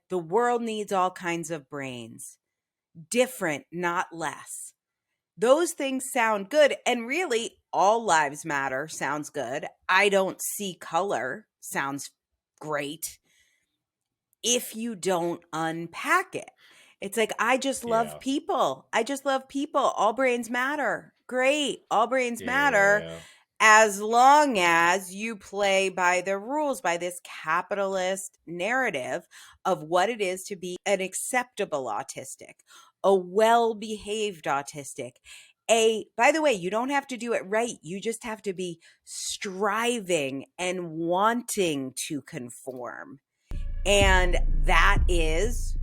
The world needs all kinds of brains. Different, not less. Those things sound good. And really, all lives matter sounds good. I don't see color sounds great if you don't unpack it. It's like, I just love Yeah. people. I just love people. All brains matter. Great. All brains matter Yeah. as long as you play by the rules, by this capitalist narrative of what it is to be an acceptable autistic, a well-behaved autistic. By the way, you don't have to do it right. You just have to be striving and wanting to conform. And that is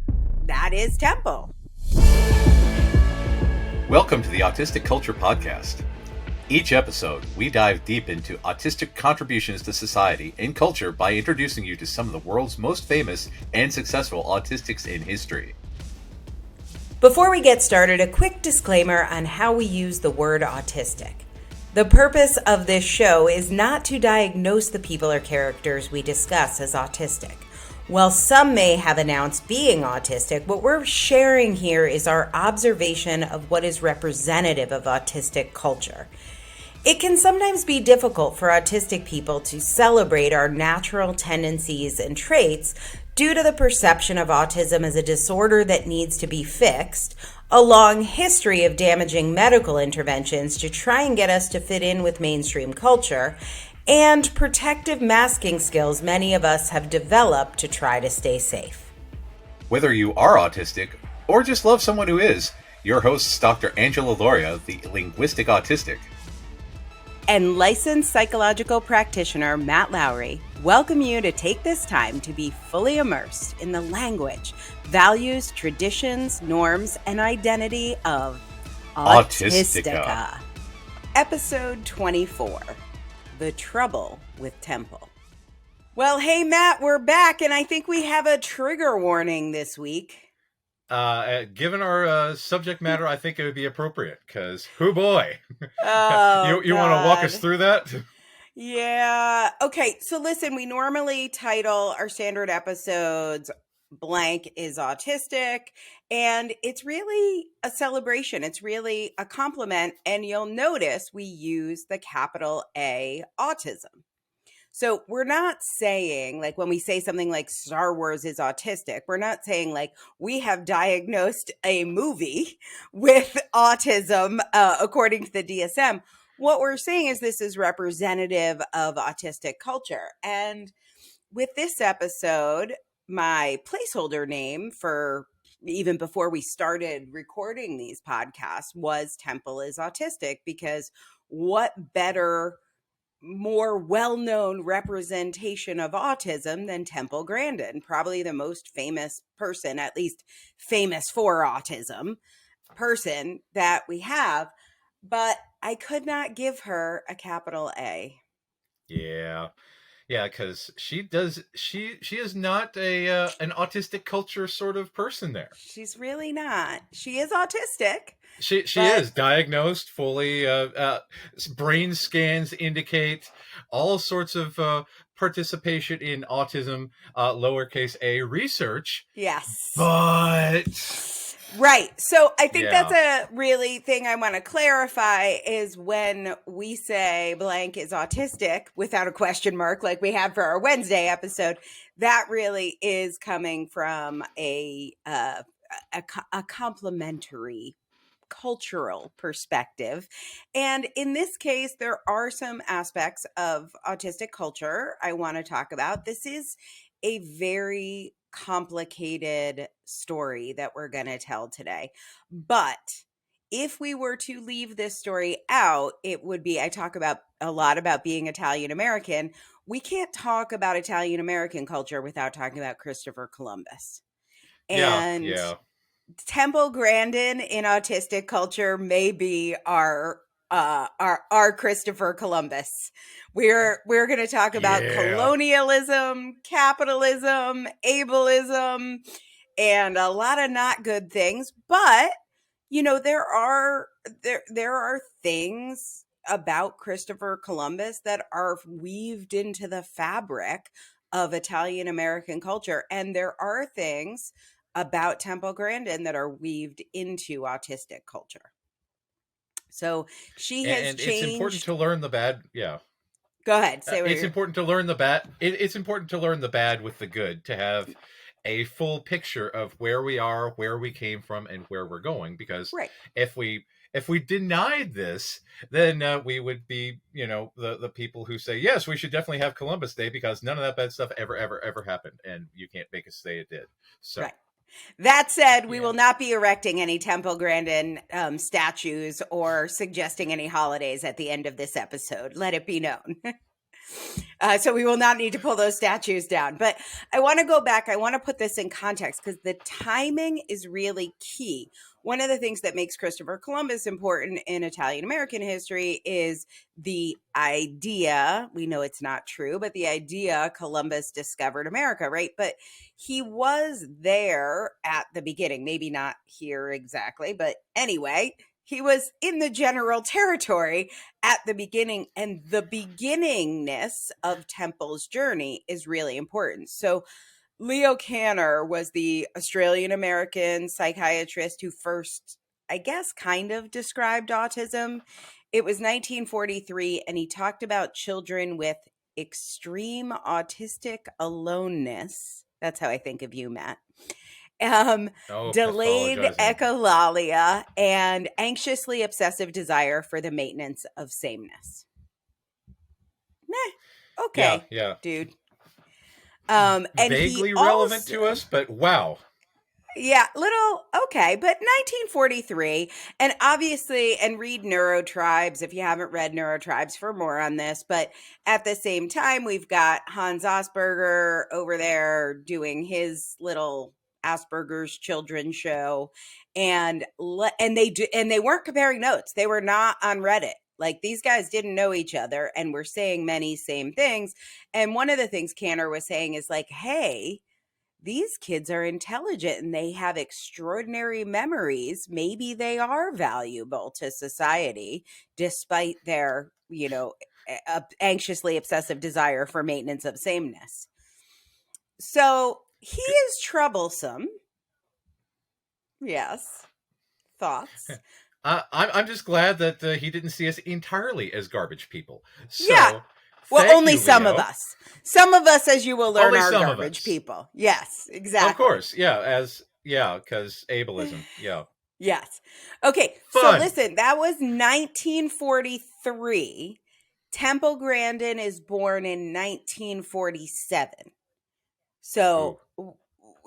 Temple. Welcome to the Autistic Culture podcast. Each episode, we dive deep into autistic contributions to society and culture by introducing you to some of the world's most famous and successful autistics in history. Before we get started, a quick disclaimer on how we use the word autistic. The purpose of this show is not to diagnose the people or characters we discuss as autistic. While some may have announced being autistic, what we're sharing here is our observation of what is representative of autistic culture. It can sometimes be difficult for autistic people to celebrate our natural tendencies and traits due to the perception of autism as a disorder that needs to be fixed, a long history of damaging medical interventions to try and get us to fit in with mainstream culture, and protective masking skills many of us have developed to try to stay safe. Whether you are autistic or just love someone who is, your hosts, Dr. Angela Lauria, the linguistic autistic, and licensed psychological practitioner Matt Lowry welcome you to take this time to be fully immersed in the language, values, traditions, norms, and identity of Autistica. Episode 24, The Trouble with Temple. Well, hey, Matt, we're back, and I think we have a trigger warning this week. Given our subject matter, I think it would be appropriate, because, hoo boy. Oh, you want to walk us through that? Yeah. Okay, so listen, we normally title our standard episodes Blank is Autistic, and it's really a celebration. It's really a compliment, and you'll notice we use the capital A, autism. So we're not saying, like, when we say something like Star Wars is autistic, we're not saying, like, we have diagnosed a movie with autism according to the DSM. What we're saying is this is representative of autistic culture. And with this episode, my placeholder name for even before we started recording these podcasts was Temple is Autistic, because what better, more well-known representation of autism than Temple Grandin, probably the most famous person, at least famous for autism person that we have. But I could not give her a capital A. Yeah, because she is not an autistic culture sort of person there. She's really not. She is autistic. She but is diagnosed fully. Brain scans indicate all sorts of participation in autism, lowercase a research. Yes. But right. So I think Yeah. that's a really thing I want to clarify is when we say blank is autistic without a question mark, like we have for our Wednesday episode, that really is coming from a complementary cultural perspective. And in this case, there are some aspects of autistic culture I want to talk about. This is a very complicated story that we're going to tell today. But if we were to leave this story out, it would be, I talk about a lot about being Italian American. We can't talk about Italian American culture without talking about Christopher Columbus. And yeah. Temple Grandin in autistic culture may be our Christopher Columbus. We're going to talk about colonialism, capitalism, ableism, and a lot of not good things. But there are things about Christopher Columbus that are weaved into the fabric of Italian American culture. And there are things about Temple Grandin that are weaved into autistic culture. So she has And it's important changed. to learn the bad. Yeah. Go ahead, say what It's you're. important to learn the bad. It's important to learn the bad with the good, to have a full picture of where we are, where we came from, and where we're going. Because Right. if we denied this, then we would be, the people who say, yes, we should definitely have Columbus Day because none of that bad stuff ever happened, and you can't make us say it did. So Right. That said, we yeah. will not be erecting any Temple Grandin statues or suggesting any holidays at the end of this episode. Let it be known. So we will not need to pull those statues down. But I want to go back. I want to put this in context because the timing is really key. One of the things that makes Christopher Columbus important in Italian American history is the idea. We know it's not true, but the idea Columbus discovered America, right? But he was there at the beginning, maybe not here exactly, but anyway, he was in the general territory at the beginning, and the beginningness of Temple's journey is really important. So Leo Kanner was the Australian American psychiatrist who first, I guess, kind of described autism. It was 1943, and he talked about children with extreme autistic aloneness. That's how I think of you, Matt. Um, Oh, Delayed pathologizing. echolalia and anxiously obsessive desire for the maintenance of sameness. Nah, Yeah, okay, yeah. dude. And he Vaguely relevant to also, us, but wow. yeah, little okay, but 1943, and obviously, and read Neurotribes if you haven't read Neurotribes for more on this. But at the same time, we've got Hans Asperger over there doing his little Asperger's children show, and they weren't comparing notes. They were not on Reddit. Like these guys didn't know each other, and were saying many same things. And one of the things Canner was saying is like, hey, these kids are intelligent and they have extraordinary memories. Maybe they are valuable to society despite their, anxiously obsessive desire for maintenance of sameness. So he is troublesome. Yes. Thoughts? I'm just glad that he didn't see us entirely as garbage people. Yeah. So, Well, thank only you, some of Leo. us. Some of us, as you will learn, Only are some of garbage us, people. Yes, of exactly. course. Because ableism. Yeah, Yes. Okay. So fun. listen, that was 1943. Temple Grandin is born in 1947. Ooh, So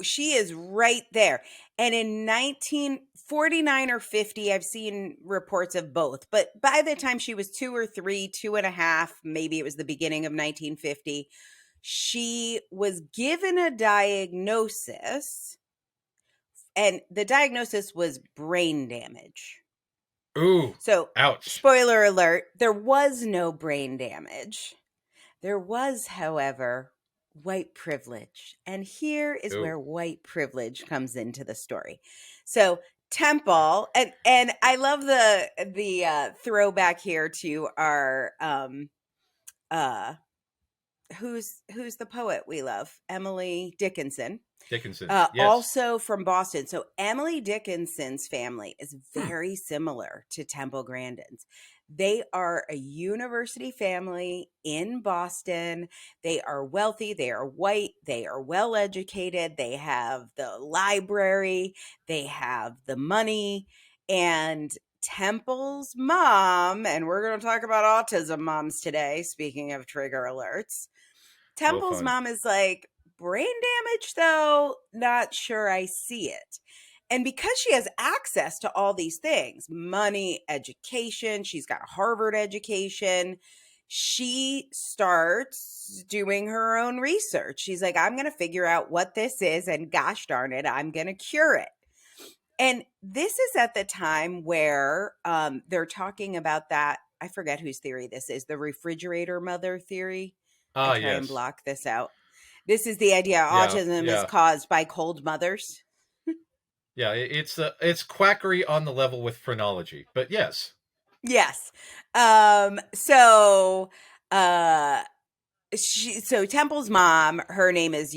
she is right there. And in 1949 or 50, I've seen reports of both. But by the time she was 2 or 3, 2.5, maybe it was the beginning of 1950, she was given a diagnosis. And the diagnosis was brain damage. ooh, So, ouch. spoiler alert, there was no brain damage. There was, however, white privilege. And here is Ooh, where white privilege comes into the story. So, Temple, and I love the throwback here to our uh who's the poet we love, Emily Dickinson, Dickinson. Yes. also from Boston. So Emily Dickinson's family is very similar to Temple Grandin's. They are a university family in Boston. They are wealthy, they are white, they are well educated, they have the library, they have the money. And Temple's mom, and we're going to talk about autism moms today, speaking of trigger alerts. Oh, Temple's fun. mom is like, brain damage, though, not sure I see it. And because she has access to all these things, money, education, she's got a Harvard education, she starts doing her own research. She's like, I'm going to figure out what this is, and gosh darn it, I'm going to cure it. And this is at the time where they're talking about that. I forget whose theory this is, the refrigerator mother theory. I Ah, try and yes. block this out. This is the idea Yeah, autism is yeah, caused by cold mothers. yeah. It's quackery on the level with phrenology, but yes. Yes. So uh So Temple's mom, her name is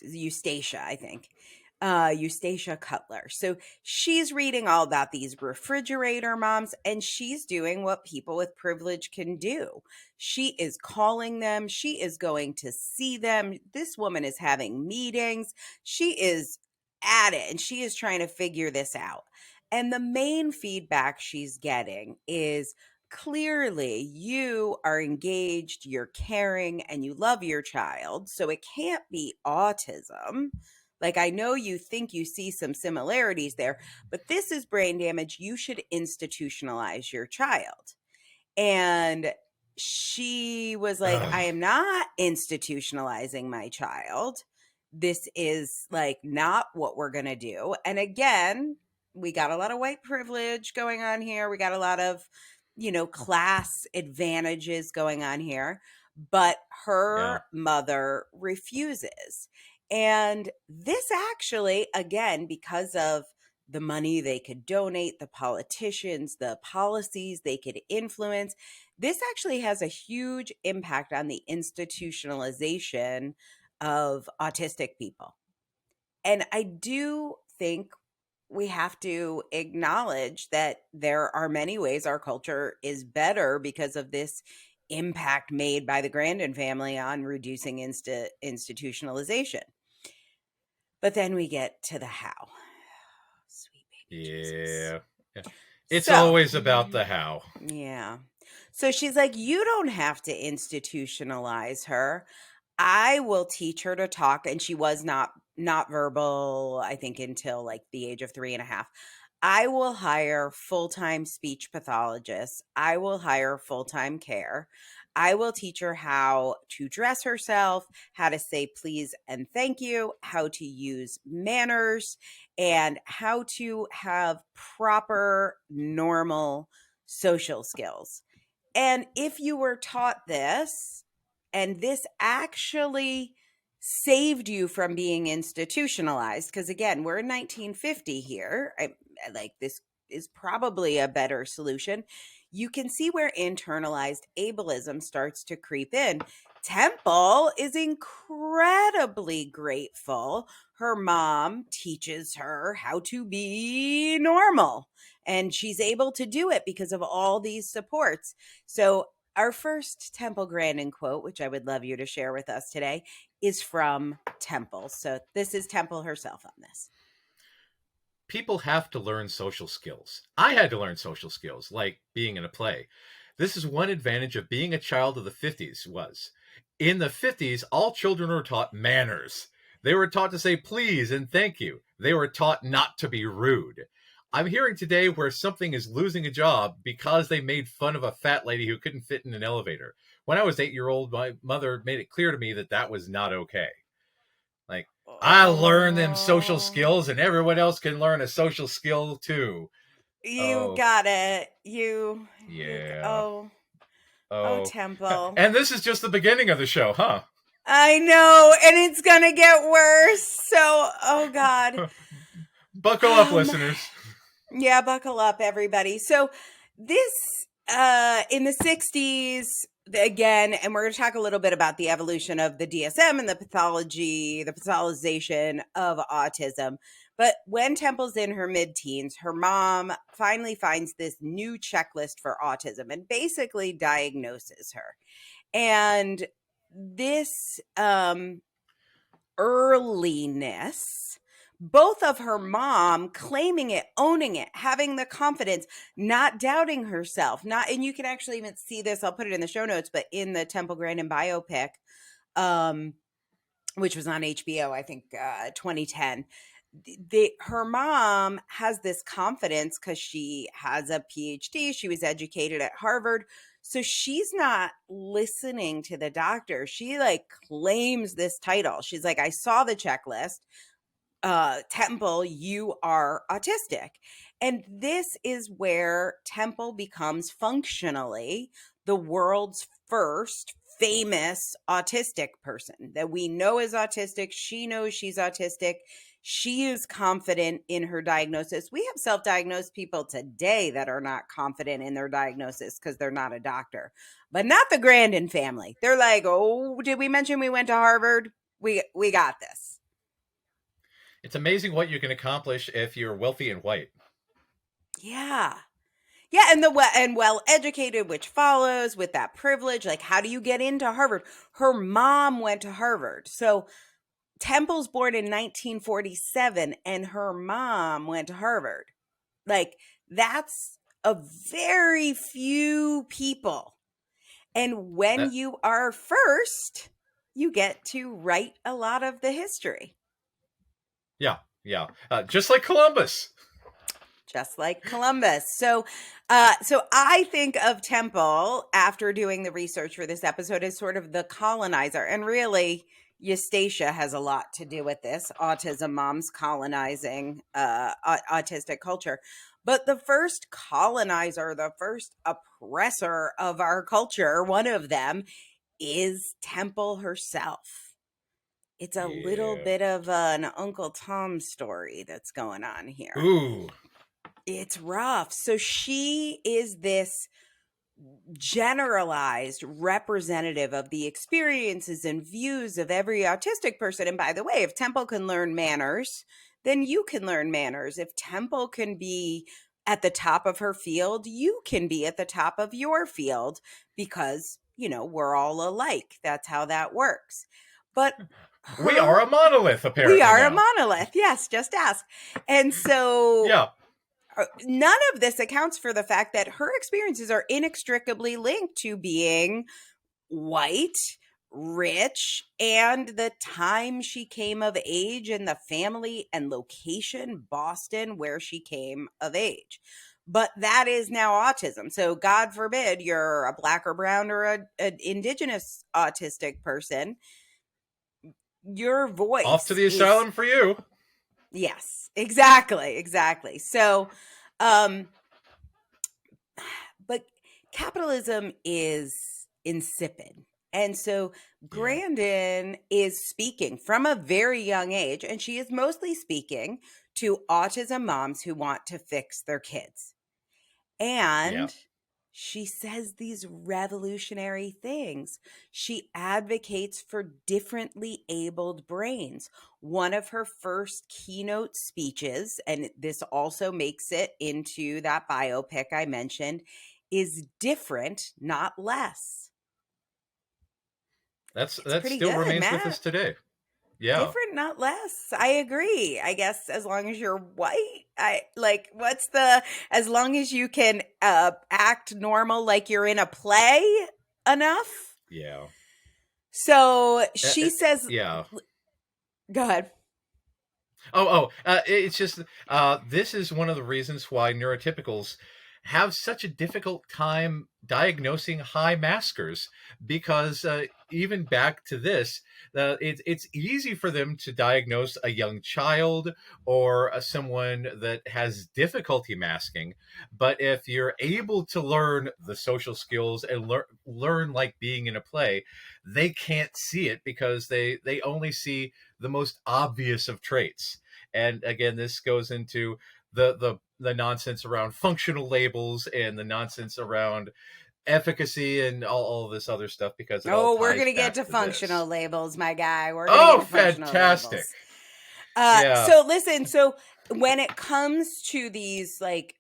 Eustacia, I think. Eustacia Cutler. So she's reading all about these refrigerator moms, and she's doing what people with privilege can do. She is calling them, she is going to see them. This woman is having meetings. She is at it and she is trying to figure this out. And the main feedback she's getting is, clearly you are engaged, you're caring, and you love your child. So it can't be autism. Like, I know you think you see some similarities there, but this is brain damage. You should institutionalize your child. And she was like, I Ugh. am not institutionalizing my child. This is like not what we're going to do. And again, we got a lot of white privilege going on here. We got a lot of, class advantages going on here. But Yeah. her mother refuses. And this actually, again, because of the money they could donate, the politicians, the policies they could influence, this actually has a huge impact on the institutionalization of autistic people. And I do think we have to acknowledge that there are many ways our culture is better because of this impact made by the Grandin family on reducing institutionalization. But then we get to the how. Sweet baby Jesus. Yeah. Yeah. It's So, always about the how. yeah. So she's like, you don't have to institutionalize her. I will teach her to talk. And she was not verbal, I think, until like the age of 3.5. I will hire full-time speech pathologists. I will hire full-time care. I will teach her how to dress herself, how to say please and thank you, how to use manners, and how to have proper, normal social skills. And if you were taught this, and this actually saved you from being institutionalized, because again, we're in 1950 here. Like, this is probably a better solution. You can see where internalized ableism starts to creep in. Temple is incredibly grateful her mom teaches her how to be normal, and she's able to do it because of all these supports. So our first Temple Grandin quote, which I would love you to share with us today, is from Temple. So this is Temple herself on this. People have to learn social skills. I had to learn social skills, like being in a play. This is one advantage of being a child of the 50s was. In the 50s, all children were taught manners. They were taught to say please and thank you. They were taught not to be rude. I'm hearing today where something is losing a job because they made fun of a fat lady who couldn't fit in an elevator. When I was 8-year-old, my mother made it clear to me that that was not okay. Like, I learned them social Oh, skills and everyone else can learn a social skill too. you Oh, got it. yeah. Oh, Oh. Temple. And this is just the beginning of the show, huh? I know, and it's gonna get worse. So, oh God. Buckle up, Um, listeners. yeah, buckle up, everybody. So this in the 60s, again, and we're going to talk a little bit about the evolution of the DSM and the pathology, the pathologization of autism. But when Temple's in her mid-teens, her mom finally finds this new checklist for autism and basically diagnoses her. And this earliness, both of her mom claiming it, owning it, having the confidence, not doubting herself, not, and you can actually even see this, I'll put it in the show notes, but in the Temple Grandin biopic, um, which was on HBO, I think 2010, her mom has this confidence because she has a PhD. She was educated at Harvard. So she's not listening to the doctor. She like claims this title. She's like, I saw the checklist. Temple, you are autistic. And this is where Temple becomes functionally the world's first famous autistic person that we know is autistic. She knows she's autistic. She is confident in her diagnosis. We have self-diagnosed people today that are not confident in their diagnosis because they're not a doctor, but not the Grandin family. They're like, oh, did we mention we went to Harvard? We got this. It's amazing what you can accomplish if you're wealthy and white. Yeah. Yeah, and well educated, which follows with that privilege. Like, how do you get into Harvard? Her mom went to Harvard. So Temple's born in 1947 and her mom went to Harvard. Like, that's a very few people. And when That, you are first, you get to write a lot of the history. yeah. Just like Columbus. Just like Columbus. So I think of Temple, after doing the research for this episode, as sort of the colonizer. And really, Eustacia has a lot to do with this. Autism moms colonizing autistic culture. But the first colonizer, the first oppressor of our culture, one of them, is Temple herself. It's a little Yeah. bit of an Uncle Tom story that's going on here. Ooh. It's rough. So she is this generalized representative of the experiences and views of every autistic person. And by the way, if Temple can learn manners, then you can learn manners. If Temple can be at the top of her field, you can be at the top of your field because, we're all alike. That's how that works. But We are a monolith, apparently. we are now. a monolith. Yes, just ask. And so Yeah. none of this accounts for the fact that her experiences are inextricably linked to being white, rich, and the time she came of age and the family and location, Boston, where she came of age. But that is now autism. So God forbid you're a Black or brown or an indigenous autistic person. Your voice Off to the asylum for you. Yes, exactly. So, but capitalism is insipid. And so Grandin is speaking from a very young age, and she is mostly speaking to autism moms who want to fix their kids. And she says these revolutionary things. She advocates for differently abled brains. One of her first keynote speeches, and this also makes it into that biopic I mentioned, is different, not less. That pretty still good, remains Matt. with us today. Yeah. Different, not less. I agree. I guess as long as you're white, as long as you can act normal like you're in a play enough. Yeah. So she says, yeah. Go ahead. It's just this is one of the reasons why neurotypicals have such a difficult time diagnosing high maskers, because even back to this, it's easy for them to diagnose a young child or someone that has difficulty masking. But if you're able to learn the social skills and learn like being in a play, they can't see it because they only see the most obvious of traits. And again, this goes into the nonsense around functional labels and the nonsense around efficacy and all this other stuff, because we're gonna get to functional labels, my guy. We're gonna Oh, get to functional fantastic. Labels. So listen, so when it comes to these like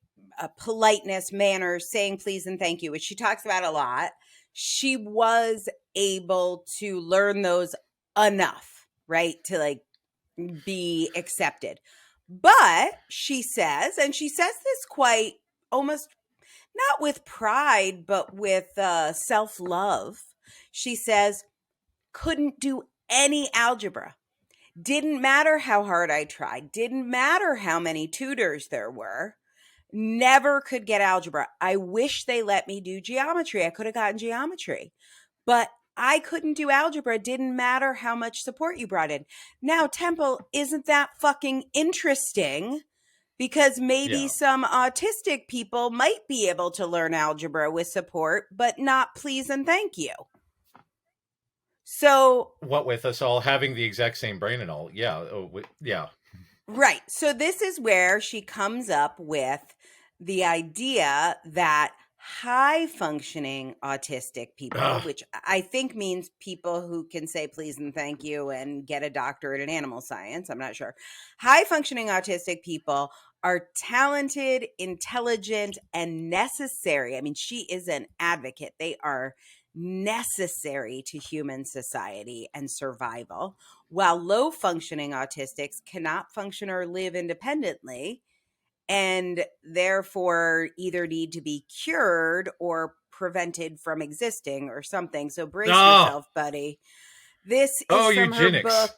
politeness, manners, saying please and thank you, which she talks about a lot, she was able to learn those enough, right, to like be accepted. But she says this quite almost not with pride, but with self-love. She says, couldn't do any algebra. Didn't matter how hard I tried. Didn't matter how many tutors there were. Never could get algebra. I wish they let me do geometry. I could have gotten geometry. But I couldn't do algebra. Didn't matter how much support you brought in. Now, Temple, isn't that fucking interesting? Because maybe some autistic people might be able to learn algebra with support, but not please and thank you. So what with us all having the exact same brain and all, yeah. Right. So this is where she comes up with the idea that high functioning autistic people, Ugh. which I think means people who can say please and thank you and get a doctorate in animal science, I'm not sure. High functioning autistic people are talented, intelligent, and necessary. I mean, she is an advocate. They are necessary to human society and survival, while low functioning autistics cannot function or live independently and therefore either need to be cured or prevented from existing or something. So brace Ah, yourself, buddy. This oh, is from her eugenics. book,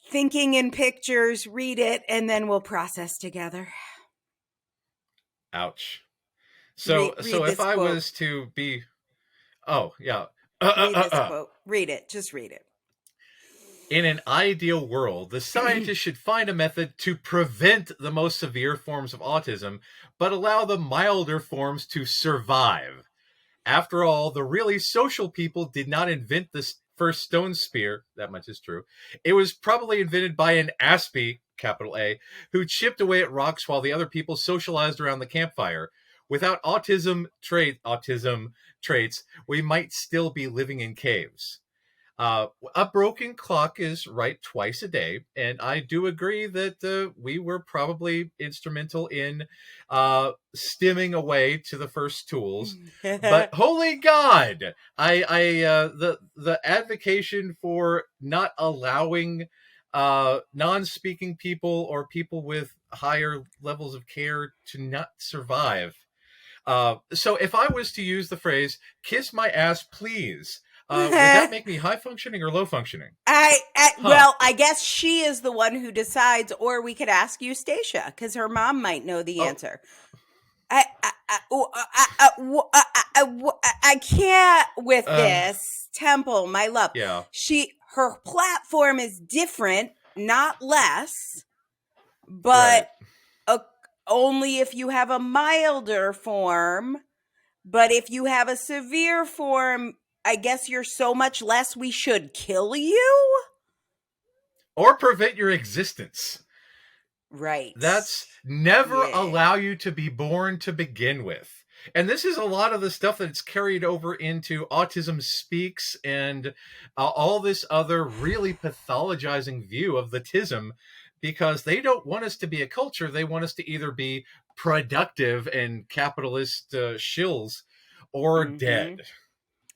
Thinking in Pictures. Read it and then we'll process together. Ouch. So, Read so if this I quote. was to be, oh yeah, Read this quote. Read it. Just read in an ideal world, the it. scientists should find a method to prevent the most severe forms of autism, but allow the milder forms to survive. After all, the really social people did not invent this first stone spear. That much is true. It was probably invented by an Aspie, capital A, who chipped away at rocks while the other people socialized around the campfire. Without autism traits, we might still be living in caves. A broken clock is right twice a day, and I do agree that we were probably instrumental in stimming away to the first tools. But holy God, the advocation for not allowing non-speaking people or people with higher levels of care to not survive. So if I was to use the phrase "kiss my ass, please," would that make me high functioning or low functioning? Huh. Well, I guess she is the one who decides, or we could ask Eustacia because her mom might know the Oh, answer. I can't with uh, this. Temple, my love. yeah, Her platform is different, not less, but right. uh, only if you have a milder form. But if you have a severe form, I guess you're so much less we should kill you? Or prevent your existence. Right. That's never Yeah. allow you to be born to begin with. And this is a lot of the stuff that's carried over into Autism Speaks and all this other really pathologizing view of the tism, because they don't want us to be a culture. They want us to either be productive and capitalist shills or Mm-hmm. dead.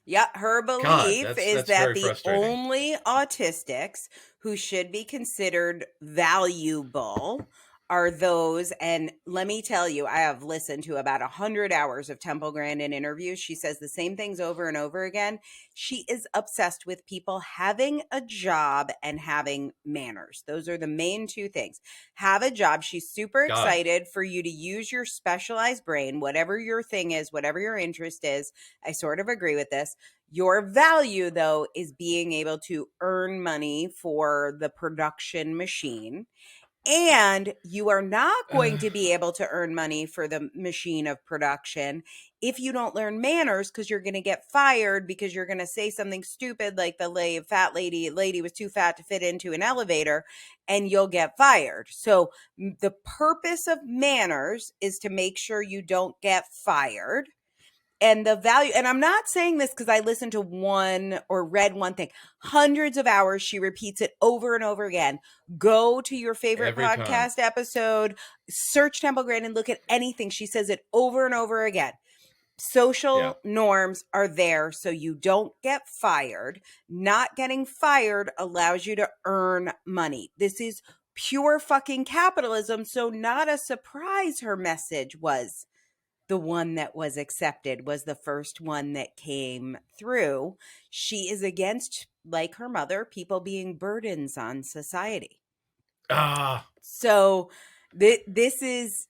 Yeah, her God, belief is that's that very the frustrating. only autistics who should be considered valuable are those, and let me tell you, I have listened to about 100 hours of Temple Grandin interviews. She says the same things over and over again. She is obsessed with people having a job and having manners. Those are the main two things. Have a job. She's super God. excited for you to use your specialized brain, whatever your thing is, whatever your interest is. I sort of agree with this. Your value, though, is being able to earn money for the production machine. And you are not going to be able to earn money for the machine of production if you don't learn manners, because you're going to get fired because you're going to say something stupid like the fat lady was too fat to fit into an elevator, and you'll get fired. So the purpose of manners is to make sure you don't get fired, and the value, and I'm not saying this because I listened to one or read one thing. Hundreds of hours, she repeats it over and over again. Go to your favorite Every time. podcast episode, search Temple Grandin, look at anything. She says it over and over again. Yeah. Social norms are there so you don't get fired. Not getting fired allows you to earn money. This is pure fucking capitalism. So, not a surprise her message was the one that was accepted, was the first one that came through. She is against, like her mother, people being burdens on society. Ah. So this is,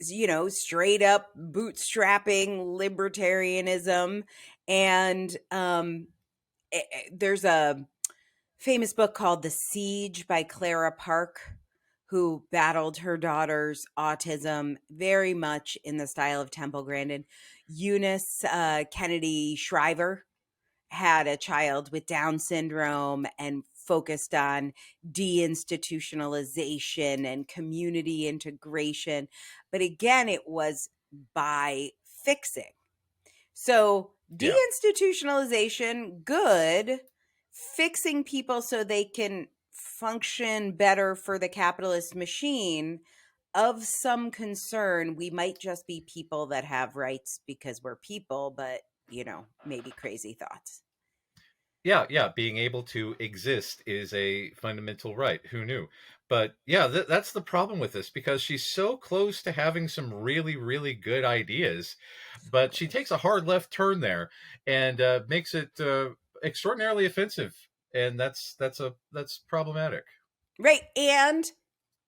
straight up bootstrapping libertarianism. And there's a famous book called The Siege by Clara Park, who battled her daughter's autism very much in the style of Temple Grandin. Eunice Kennedy Shriver had a child with Down syndrome and focused on deinstitutionalization and community integration. But again, it was by fixing. So Yeah. deinstitutionalization, good. Fixing people so they can function better for the capitalist machine, of some concern. We might just be people that have rights because we're people, but, maybe crazy thoughts. Yeah. Being able to exist is a fundamental right. Who knew? But yeah, that's the problem with this, because she's so close to having some really, really good ideas, So but she takes close. a hard left turn there and makes it extraordinarily offensive, and that's problematic. Right. And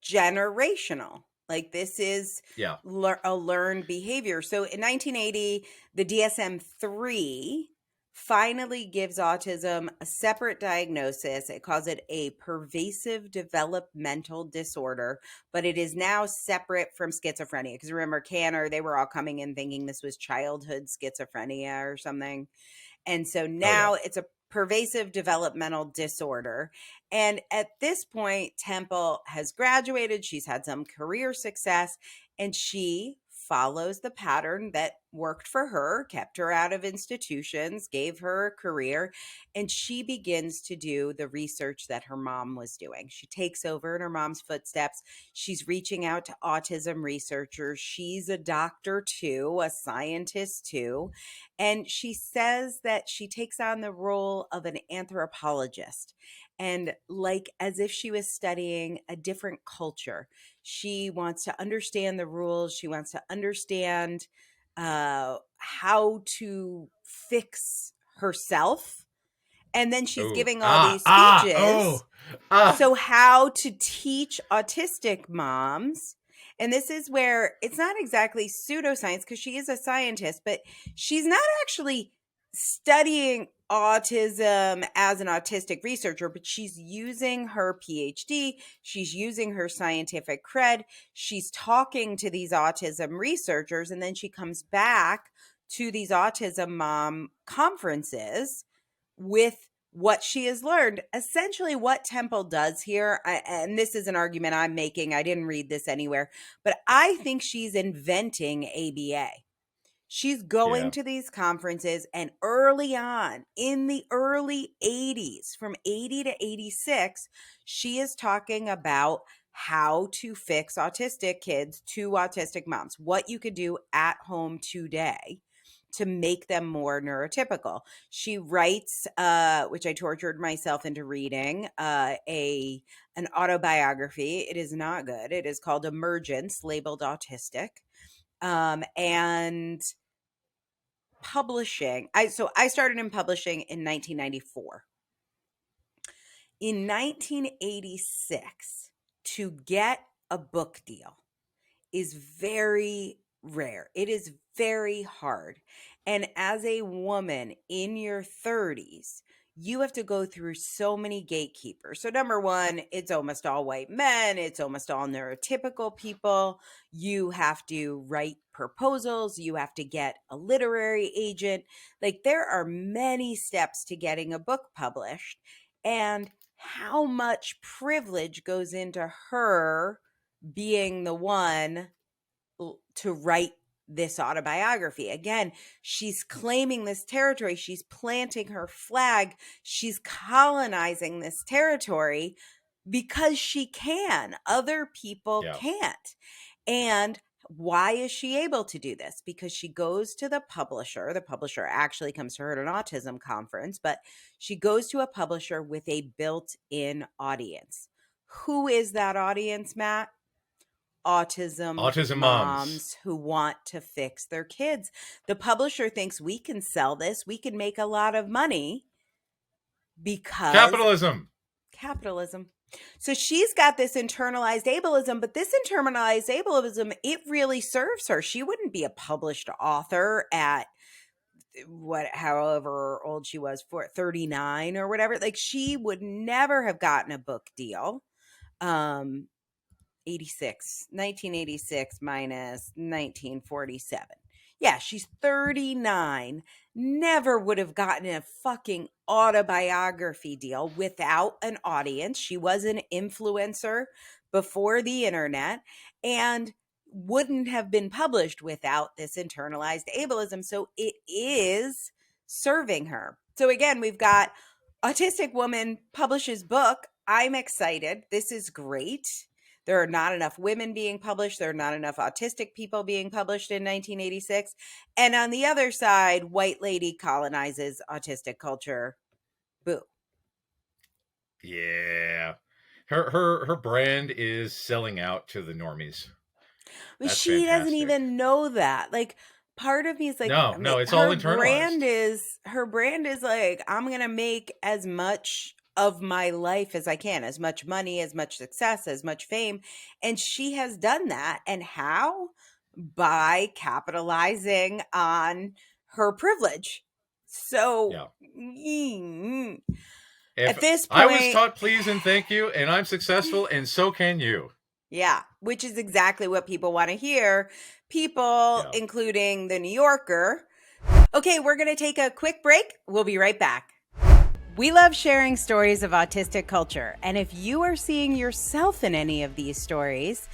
generational. Like, this is Yeah. a learned behavior. So in 1980, the DSM-3 finally gives autism a separate diagnosis. It calls it a pervasive developmental disorder, but it is now separate from schizophrenia. Because remember, Canner, they were all coming in thinking this was childhood schizophrenia or something. And so Oh yeah. now it's a pervasive developmental disorder. And at this point, Temple has graduated. She's had some career success, and she follows the pattern that worked for her, kept her out of institutions, gave her a career, and she begins to do the research that her mom was doing. She takes over in her mom's footsteps. She's reaching out to autism researchers. She's a doctor too, a scientist too. And she says that she takes on the role of an anthropologist, and like as if she was studying a different culture. She wants to understand the rules. She wants to understand how to fix herself. And then she's Oh. giving all these speeches. Oh. Ah. So, how to teach autistic moms. And this is where it's not exactly pseudoscience, because she is a scientist, but she's not actually studying autism as an autistic researcher, but she's using her PhD. She's using her scientific cred. She's talking to these autism researchers, and then she comes back to these autism mom conferences with what she has learned. Essentially, what Temple does here, and this is an argument I'm making, I didn't read this anywhere, but I think she's inventing ABA. She's going Yeah. to these conferences, and early on, in the early 80s, from 80 to 86, she is talking about how to fix autistic kids to autistic moms, what you could do at home today to make them more neurotypical. She writes, which I tortured myself into reading, an autobiography. It is not good. It is called Emergence, labeled autistic. And publishing. I started in publishing in 1994. In 1986, to get a book deal is very rare. It is very hard. And as a woman in your 30s, you have to go through so many gatekeepers. So, number one, it's almost all white men, it's almost all neurotypical people. You have to write proposals, you have to get a literary agent. Like, there are many steps to getting a book published. And how much privilege goes into her being the one to write this autobiography. Again, she's claiming this territory. She's planting her flag. She's colonizing this territory because she can. Other people Yeah. can't. And why is she able to do this? Because she goes to the publisher. The publisher actually comes to her at an autism conference, but she goes to a publisher with a built-in audience. Who is that audience, Matt? Autism Autism moms. moms who want to fix their kids. The publisher thinks, we can sell this, we can make a lot of money because capitalism. So she's got this internalized ableism, but this internalized ableism, it really serves her. She wouldn't be a published author at however old she was, 39 or whatever. Like, she would never have gotten a book deal. 1986 minus 1947. Yeah, she's 39. Never would have gotten a fucking autobiography deal without an audience. She was an influencer before the internet and wouldn't have been published without this internalized ableism. So it is serving her. So again, we've got autistic woman publishes book. I'm excited. This is great. There are not enough women being published. There are not enough autistic people being published in 1986. And on the other side, white lady colonizes autistic culture. Boo. Yeah. Her brand is selling out to the normies. But That's she doesn't fantastic. even know that. Like, part of me is like, No, no, it's all internalized. her brand is like, I'm gonna make as much of my life as I can, as much money, as much success, as much fame. And she has done that. And how? By capitalizing on her privilege. So Yeah. at If this I was point, taught please and thank you, and I'm successful, and so can you. yeah, which is exactly what people want to hear. People, Yeah. including the New Yorker. Okay, we're going to take a quick break. We'll be right back. We love sharing stories of autistic culture. And if you are seeing yourself in any of these stories,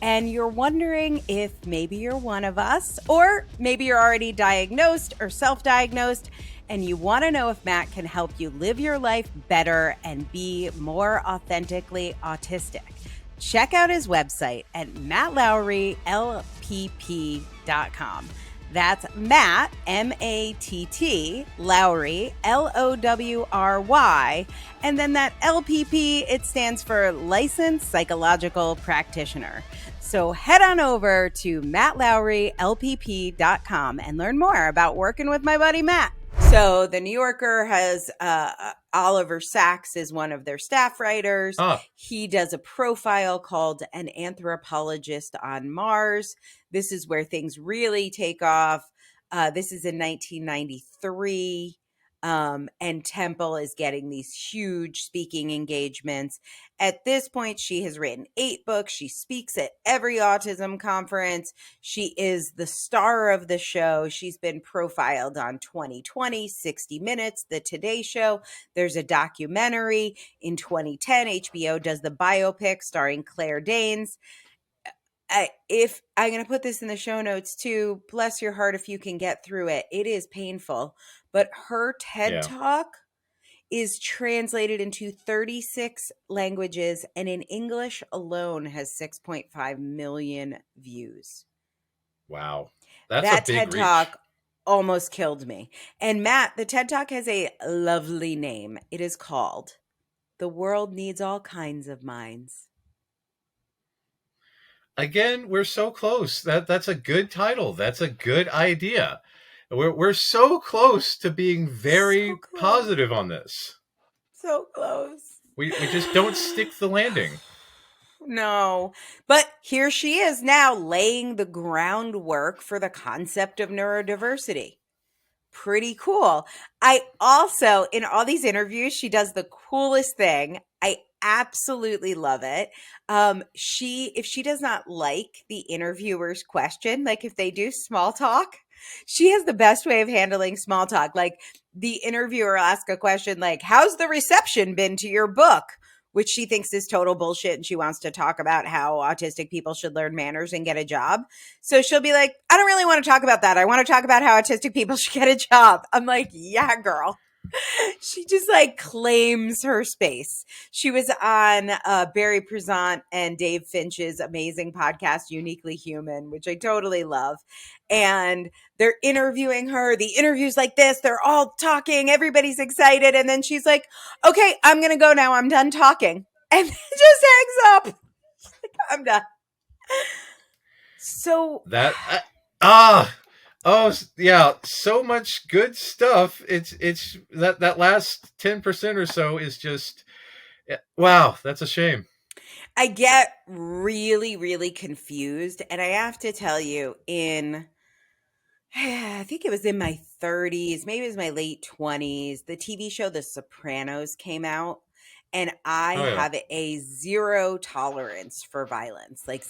and you're wondering if maybe you're one of us, or maybe you're already diagnosed or self-diagnosed, and you want to know if Matt can help you live your life better and be more authentically autistic, check out his website at mattlowrylpp.com. That's Matt, M-A-T-T, Lowry, L-O-W-R-Y. And then that LPP, it stands for Licensed Psychological Practitioner. So head on over to mattlowrylpp.com and learn more about working with my buddy Matt. So the New Yorker has Oliver Sacks is one of their staff writers. He does a profile called An Anthropologist on Mars. This is where things really take off. This is in 1993. And Temple is getting these huge speaking engagements. At this point, she has written 8 books. She speaks at every autism conference. She is the star of the show. She's been profiled on 2020, 60 Minutes, The Today Show. There's a documentary in 2010. HBO does the biopic starring Claire Danes. If I'm going to put this in the show notes too, bless your heart if you can get through it. It is painful. But her TED Talk is translated into 36 languages and in English alone has 6.5 million views. Wow. That's a That big TED reach. Talk almost killed me. And Matt, the TED Talk has a lovely name. It is called The World Needs All Kinds of Minds. Again, we're so close. That's a good title. That's a good idea. We're so close to being very positive on this. So close. We just don't stick the landing. No, but here she is now laying the groundwork for the concept of neurodiversity. Pretty cool. I also, in all these interviews, she does the coolest thing. I absolutely love it. If she does not like the interviewer's question, like if they do small talk, she has the best way of handling small talk. Like the interviewer will ask a question like, how's the reception been to your book? Which she thinks is total bullshit. And she wants to talk about how autistic people should learn manners and get a job. So she'll be like, I don't really want to talk about that. I want to talk about how autistic people should get a job. I'm like, yeah, girl. She just like claims her space. She was on Barry Prezant and Dave Finch's amazing podcast, Uniquely Human, which I totally love. And they're interviewing her. The interview's like this. They're all talking. Everybody's excited. And then she's like, okay, I'm going to go now. I'm done talking. And then just hangs up. Like, I'm done. So that oh yeah, so much good stuff. It's that last 10% or so is just wow. That's a shame. I get really, really confused. And I have to tell you, I think it was in my 30s, maybe it was my late 20s, the TV show The Sopranos came out. And I Oh yeah. have a zero tolerance for violence. Like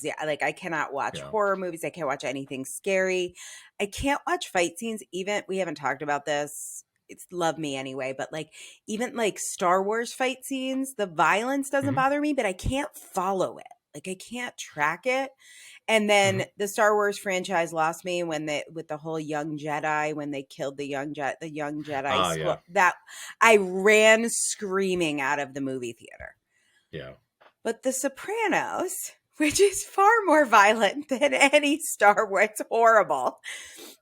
I cannot watch Yeah. horror movies. I can't watch anything scary. I can't watch fight scenes. Even we haven't talked about this. It's love me anyway, but like even like Star Wars fight scenes, the violence doesn't Hmm. bother me, but I can't follow it. Like I can't track it. And then Hmm. the Star Wars franchise lost me when they with the whole young Jedi when they killed the young Jedi Ah, school yeah. that I ran screaming out of the movie theater. Yeah. But The Sopranos, which is far more violent than any Star Wars, it's horrible.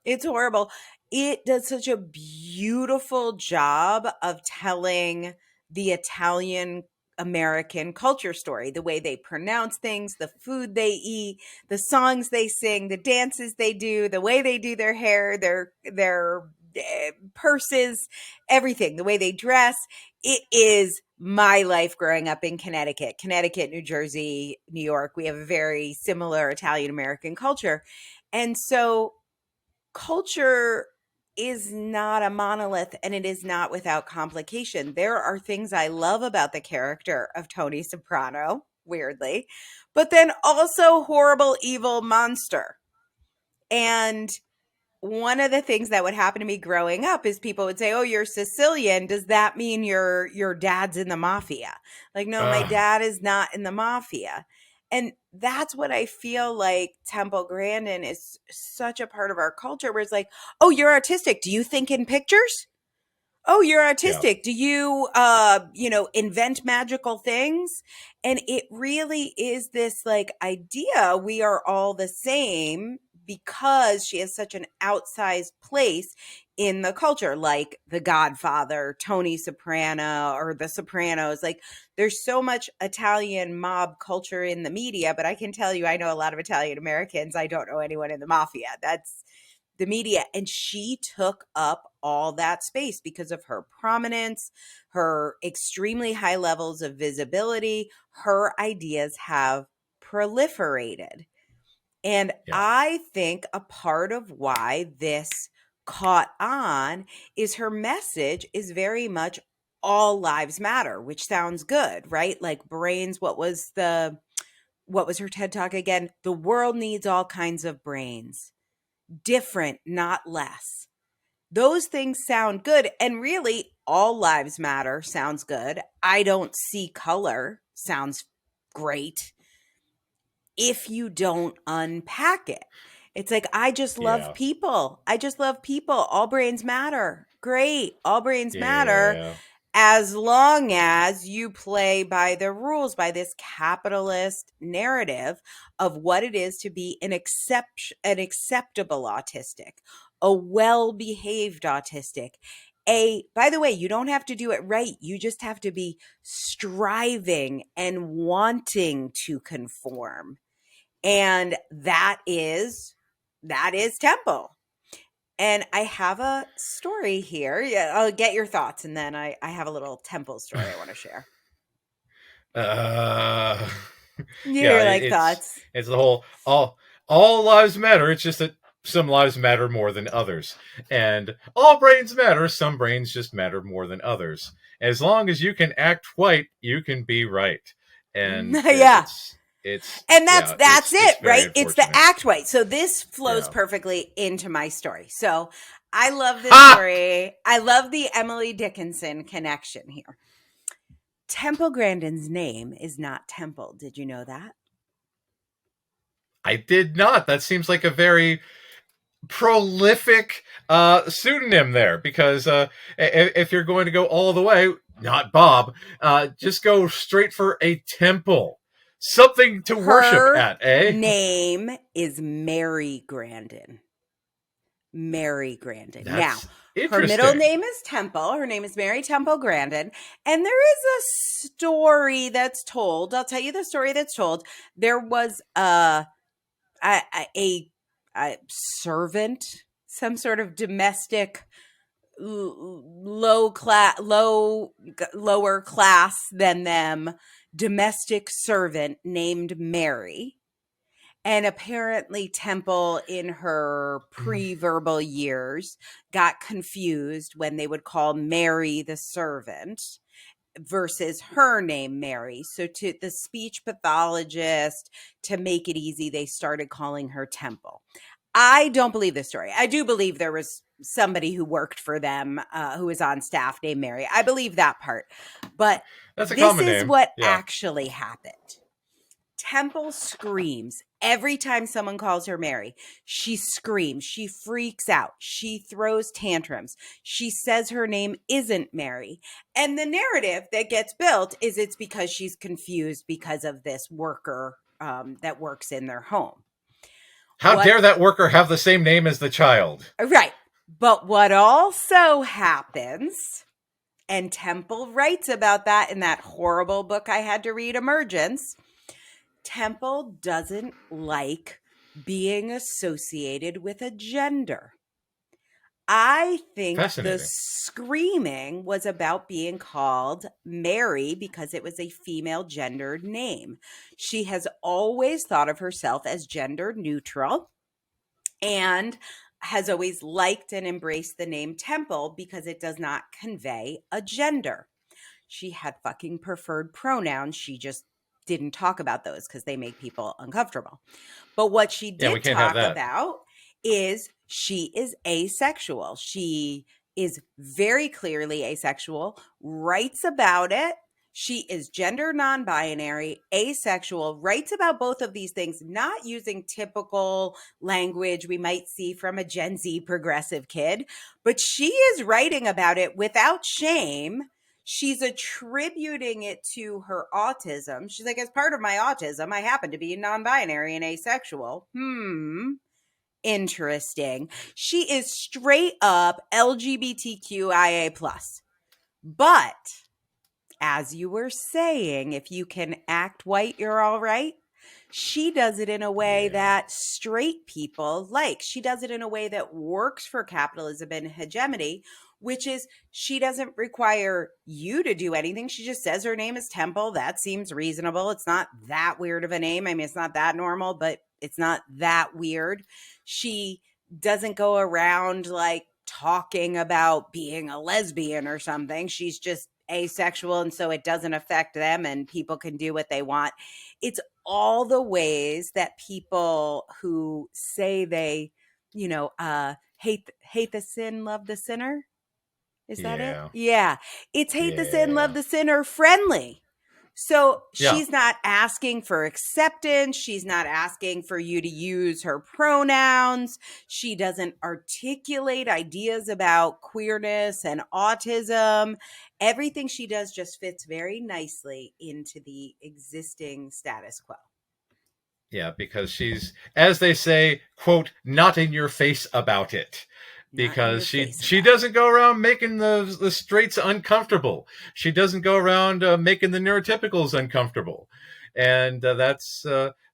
It's horrible. It does such a beautiful job of telling the Italian American culture story, the way they pronounce things, the food they eat, the songs they sing, the dances they do, the way they do their hair, their purses, everything, the way they dress. It is my life growing up in Connecticut, New Jersey, New York. We have a very similar Italian American culture. And so culture is not a monolith and it is not without complication. There are things I love about the character of Tony Soprano, weirdly, but then also horrible, evil monster. And one of the things that would happen to me growing up is people would say, "Oh, you're Sicilian. Does that mean your dad's in the mafia?" Like, no, my Uh, dad is not in the mafia. And that's what I feel like Temple Grandin is such a part of our culture where it's like, "Oh, you're autistic. Do you think in pictures? Oh, you're yeah. autistic. Do you invent magical things?" And it really is this like idea we are all the same because she has such an outsized place in the culture, like The Godfather, Tony Soprano, or The Sopranos. Like there's so much Italian mob culture in the media, but I can tell you I know a lot of Italian Americans. I don't know anyone in the mafia. That's the media. And she took up all that space because of her prominence, her extremely high levels of visibility. Her ideas have proliferated. And Yeah. I think a part of why this caught on is her message is very much all lives matter, which sounds good, right? Like brains, what was her TED talk again? The world needs all kinds of brains, different, not less. Those things sound good. And really, all lives matter sounds good. I don't see color sounds great if you don't unpack it. It's like, I just love Yeah. people. I just love people. All brains matter. Great. All brains matter Yeah. as long as you play by the rules, by this capitalist narrative of what it is to be an acceptable autistic, a well-behaved autistic. By the way, you don't have to do it right. You just have to be striving and wanting to conform. And that is Temple. And I have a story here. Yeah, I'll get your thoughts, and then I have a little Temple story I want to share. Uh, Yeah, yeah. you're like It's thoughts. it's the whole all lives matter. It's just that some lives matter more than others, and all brains matter. Some brains just matter more than others. As long as you can act white, you can be right, and Yeah. it's And that's yeah. that's It's it, very right? It's the unfortunate. act way. So this flows Yeah. perfectly into my story. So I love this Ha! story. I love the Emily Dickinson connection here. Temple Grandin's name is not Temple. Did you know that? I did not. That seems like a very prolific pseudonym there because if you're going to go all the way, not Bob, just go straight for a temple, something to worship Her at, eh? name is Mary Grandin. Mary Grandin. Now, That's her middle interesting. name is Temple. Her name is Mary Temple Grandin. And there is a story that's told. I'll tell you the story that's told. There was a, a, a servant, some sort of domestic lower class than them domestic servant named Mary. And apparently, Temple, in her pre-verbal years, got confused when they would call Mary the servant. versus her name, Mary. So to the speech pathologist, to make it easy, they started calling her Temple. I don't believe this story. I do believe there was somebody who worked for them who was on staff named Mary. I believe that part. But That's a this common is name. what Yeah. actually happened. Temple screams every time someone calls her Mary. She screams. She freaks out. She throws tantrums. She says her name isn't Mary. And the narrative that gets built is it's because she's confused because of this worker that works in their home. How dare that worker have the same name as the child? Right. But what also happens, and Temple writes about that in that horrible book I had to read, Emergence, Temple doesn't like being associated with a gender. I think the screaming was about being called Mary because it was a female gendered name. She has always thought of herself as gender neutral and has always liked and embraced the name Temple because it does not convey a gender. She had fucking preferred pronouns. She just didn't talk about those because they make people uncomfortable. But what she did talk about is she is asexual. She is very clearly asexual, writes about it. She is gender non-binary, asexual, writes about both of these things, not using typical language we might see from a Gen Z progressive kid, but she is writing about it without shame. She's attributing it to her autism. She's like, as part of my autism, I happen to be non-binary and asexual. Interesting. She is straight up LGBTQIA+. But as you were saying, if you can act white, you're all right. She does it in a way that straight people like. She does it in a way that works for capitalism and hegemony, which is she doesn't require you to do anything. She just says her name is Temple. That seems reasonable. It's not that weird of a name. I mean, it's not that normal, but it's not that weird. She doesn't go around like talking about being a lesbian or something. She's just asexual, and so it doesn't affect them and people can do what they want. It's all the ways that people who say they, hate the sin, love the sinner. Is that it? Yeah. It's hate the sin, love the sinner friendly. So she's not asking for acceptance. She's not asking for you to use her pronouns. She doesn't articulate ideas about queerness and autism. Everything she does just fits very nicely into the existing status quo. Yeah, because she's, as they say, quote, not in your face about it. Because she doesn't go around making the straights uncomfortable. She doesn't go around making the neurotypicals uncomfortable. And that's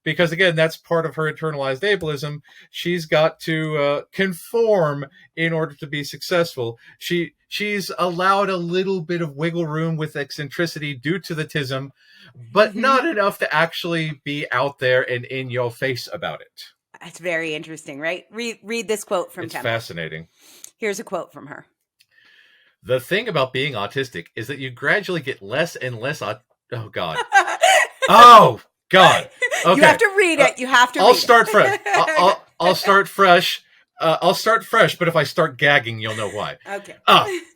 because, again, that's part of her internalized ableism. She's got to conform in order to be successful. She's allowed a little bit of wiggle room with eccentricity due to the tism, but not enough to actually be out there and in your face about it. It's very interesting, right? Read this quote from Temple. It's fascinating. Here's a quote from her. The thing about being autistic is that you gradually get less and less. Oh, God. Oh, God. Okay. You have to read it. You have to read it. I'll start fresh. I'll start fresh. I'll start fresh, but if I start gagging, you'll know why. Okay.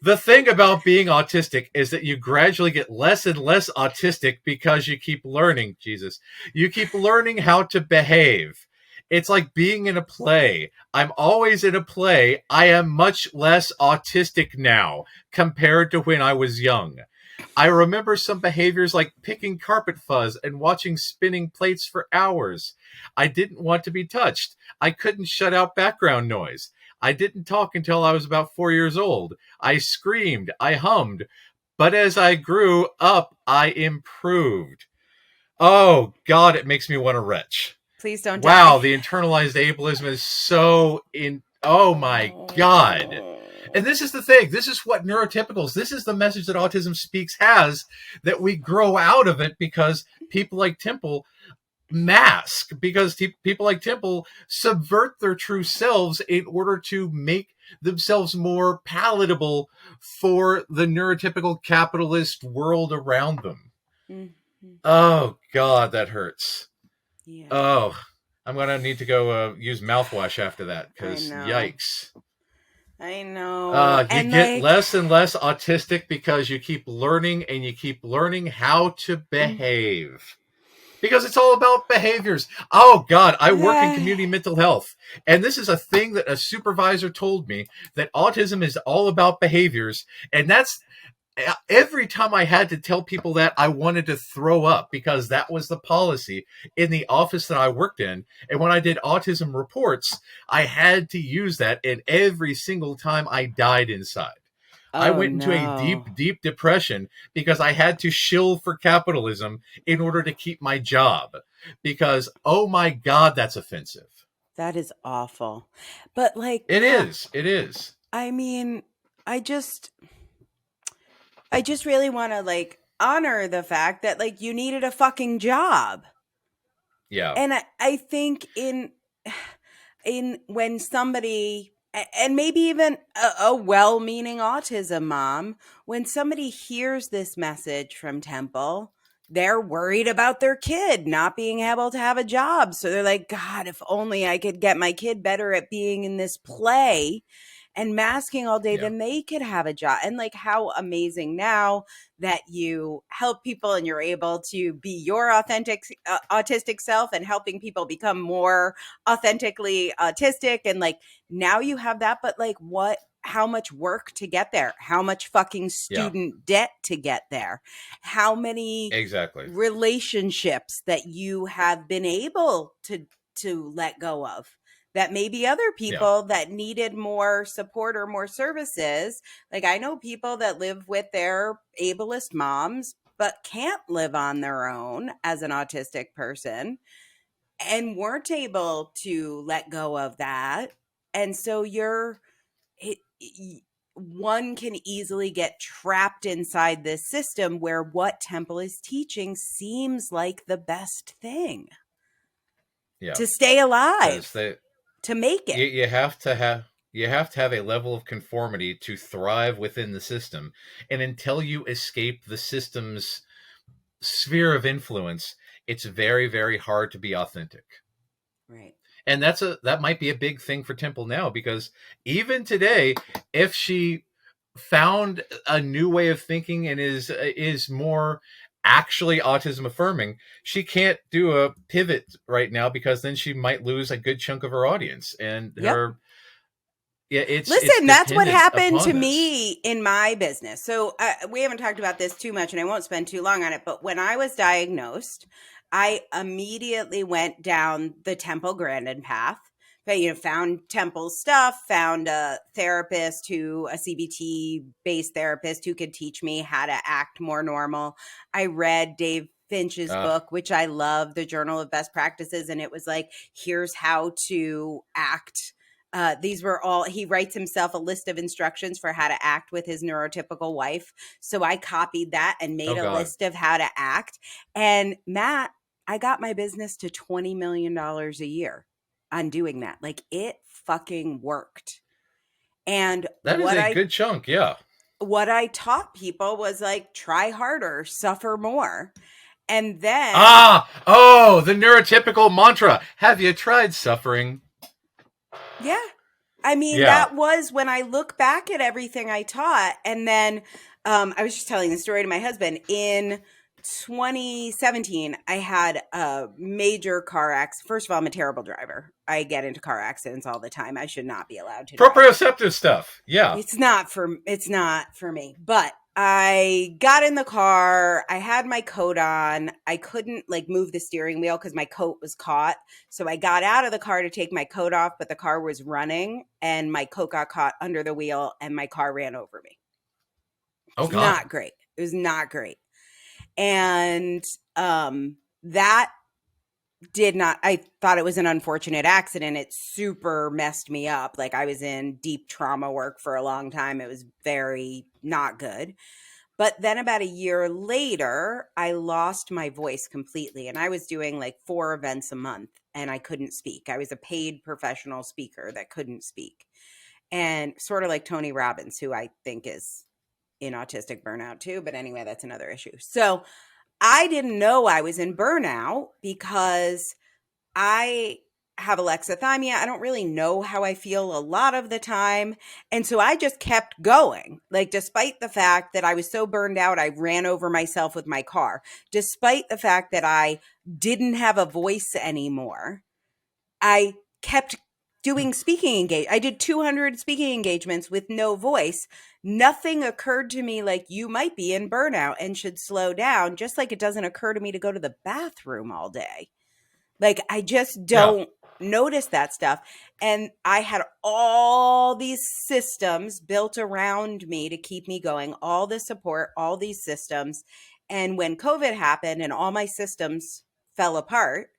The thing about being autistic is that you gradually get less and less autistic because you keep learning, Jesus. You keep learning how to behave. It's like being in a play. I'm always in a play. I am much less autistic now compared to when I was young. I remember some behaviors like picking carpet fuzz and watching spinning plates for hours. I didn't want to be touched. I couldn't shut out background noise. I didn't talk until I was about 4 years old. I screamed. I hummed. But as I grew up, I improved. Oh, God, it makes me want to retch. Please don't die. Wow, the internalized ableism is so in... Oh, my God. And this is the thing. This is what neurotypicals, this is the message that Autism Speaks has, that we grow out of it because people like Temple mask, because people like Temple subvert their true selves in order to make themselves more palatable for the neurotypical capitalist world around them. Mhm. Oh God, that hurts. Yeah, Oh, I'm gonna need to go use mouthwash after that, I because know. yikes. I know. You And get like, less and less autistic because you keep learning, and you keep learning how to behave, because it's all about behaviors. Oh God, I work in community mental health, and this is a thing that a supervisor told me, that autism is all about behaviors, and that's every time I had to tell people that, I wanted to throw up, because that was the policy in the office that I worked in. And when I did autism reports, I had to use that, and every single time I died inside. I oh went into a no, deep, deep depression because I had to shill for capitalism in order to keep my job. Because, oh my God, that's offensive. that is awful. But like, It is. It is. I mean, I just, I just really want to like honor the fact that like you needed a fucking job. Yeah. And I think in when somebody and maybe even a well-meaning autism mom, when somebody hears this message from Temple, they're worried about their kid not being able to have a job, so they're like, god, if only I could get my kid better at being in this play and masking all day, Yeah. then they could have a job. And like, how amazing now that you help people and you're able to be your authentic autistic self and helping people become more authentically autistic. And like, now you have that, but like, what, how much work to get there, how much fucking Yeah. student debt to get there, how many Exactly. relationships that you have been able to let go of, that maybe other Yeah. people that needed more support or more services. Like, I know people that live with their ableist moms but can't live on their own as an autistic person and weren't able to let go of that. And so one can easily get trapped inside this system where what Temple is teaching seems like the best thing Yeah. to stay Because alive, they to make it. you have to have, you have to have a level of conformity to thrive within the system, and until you escape the system's sphere of influence, it's very, very hard to be authentic. Right. And that might be a big thing for Temple now, because even today, if she found a new way of thinking and is more actually autism affirming, she can't do a pivot right now, because then she might lose a good chunk of her audience, and Yep. her, yeah, it's Listen, that's what dependent happened to upon this. me in my business. So we haven't talked about this too much, and I won't spend too long on it. But when I was diagnosed, I immediately went down the Temple Grandin path. But, found Temple stuff, found a therapist a CBT based therapist who could teach me how to act more normal. I read Dave Finch's Uh, book, which I love, The Journal of Best Practices. And it was like, here's how to act. These were all, he writes himself a list of instructions for how to act with his neurotypical wife. So I copied that and made oh a God, list of how to act. And Matt, I got my business to $20 million a year on doing that. Like, it fucking worked. And that is a good chunk. Yeah. what I taught people was like, try harder, suffer more. And then, The neurotypical mantra. Have you tried suffering? yeah, I mean, Yeah. that was when I look back at everything I taught. And then I was just telling the story to my husband. In 2017, I had a major car accident. First of all, I'm a terrible driver. I get into car accidents all the time. I should not be allowed to drive. Proprioceptive stuff. Yeah. It's not for me. But I got in the car. I had my coat on. I couldn't like move the steering wheel because my coat was caught. So I got out of the car to take my coat off, but the car was running and my coat got caught under the wheel and my car ran over me. Oh It's God. not great. It was not great. And that did not, I thought it was an unfortunate accident. It super messed me up. Like, I was in deep trauma work for a long time. It was very not good. But then about a year later, I lost my voice completely. And I was doing like 4 events a month and I couldn't speak. I was a paid professional speaker that couldn't speak. And sort of like Tony Robbins, who I think is in autistic burnout too. But anyway, that's another issue. So I didn't know I was in burnout because I have alexithymia. I don't really know how I feel a lot of the time. And so I just kept going. Like, despite the fact that I was so burned out, I ran over myself with my car. Despite the fact that I didn't have a voice anymore, I kept doing speaking engage. I did 200 speaking engagements with no voice. Nothing occurred to me like you might be in burnout and should slow down, just like it doesn't occur to me to go to the bathroom all day. Like, I just Yeah. don't notice that stuff. And I had all these systems built around me to keep me going, all the support, all these systems. And when COVID happened and all my systems fell apart,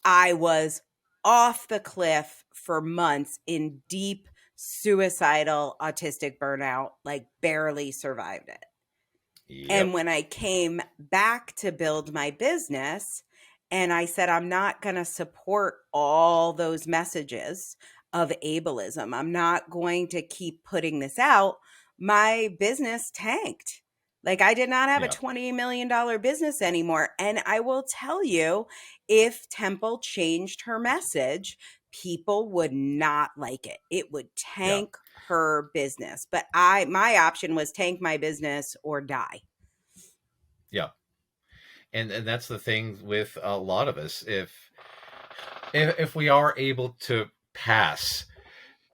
I was off the cliff for months in deep suicidal autistic burnout, like barely survived it. And Yep. when I came back to build my business, and I said, I'm not going to support all those messages of ableism, I'm not going to keep putting this out, my business tanked. Like, I did not have a Yeah. $20 million business anymore. And I will tell you, if Temple changed her message, people would not like it. It would Yeah. tank her business. But my option was tank my business or die. Yeah. And that's the thing with a lot of us. If we are able to pass,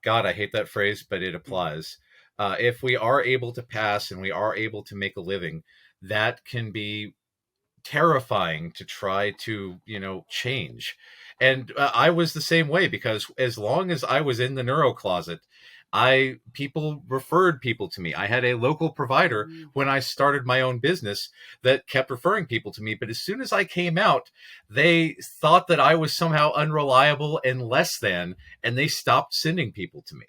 God, I hate that phrase, but it applies. If we are able to pass and we are able to make a living, that can be terrifying to try to, change. And I was the same way, because as long as I was in the neuro closet, people referred people to me. I had a local provider Mm. when I started my own business that kept referring people to me. But as soon as I came out, they thought that I was somehow unreliable and less than, and they stopped sending people to me.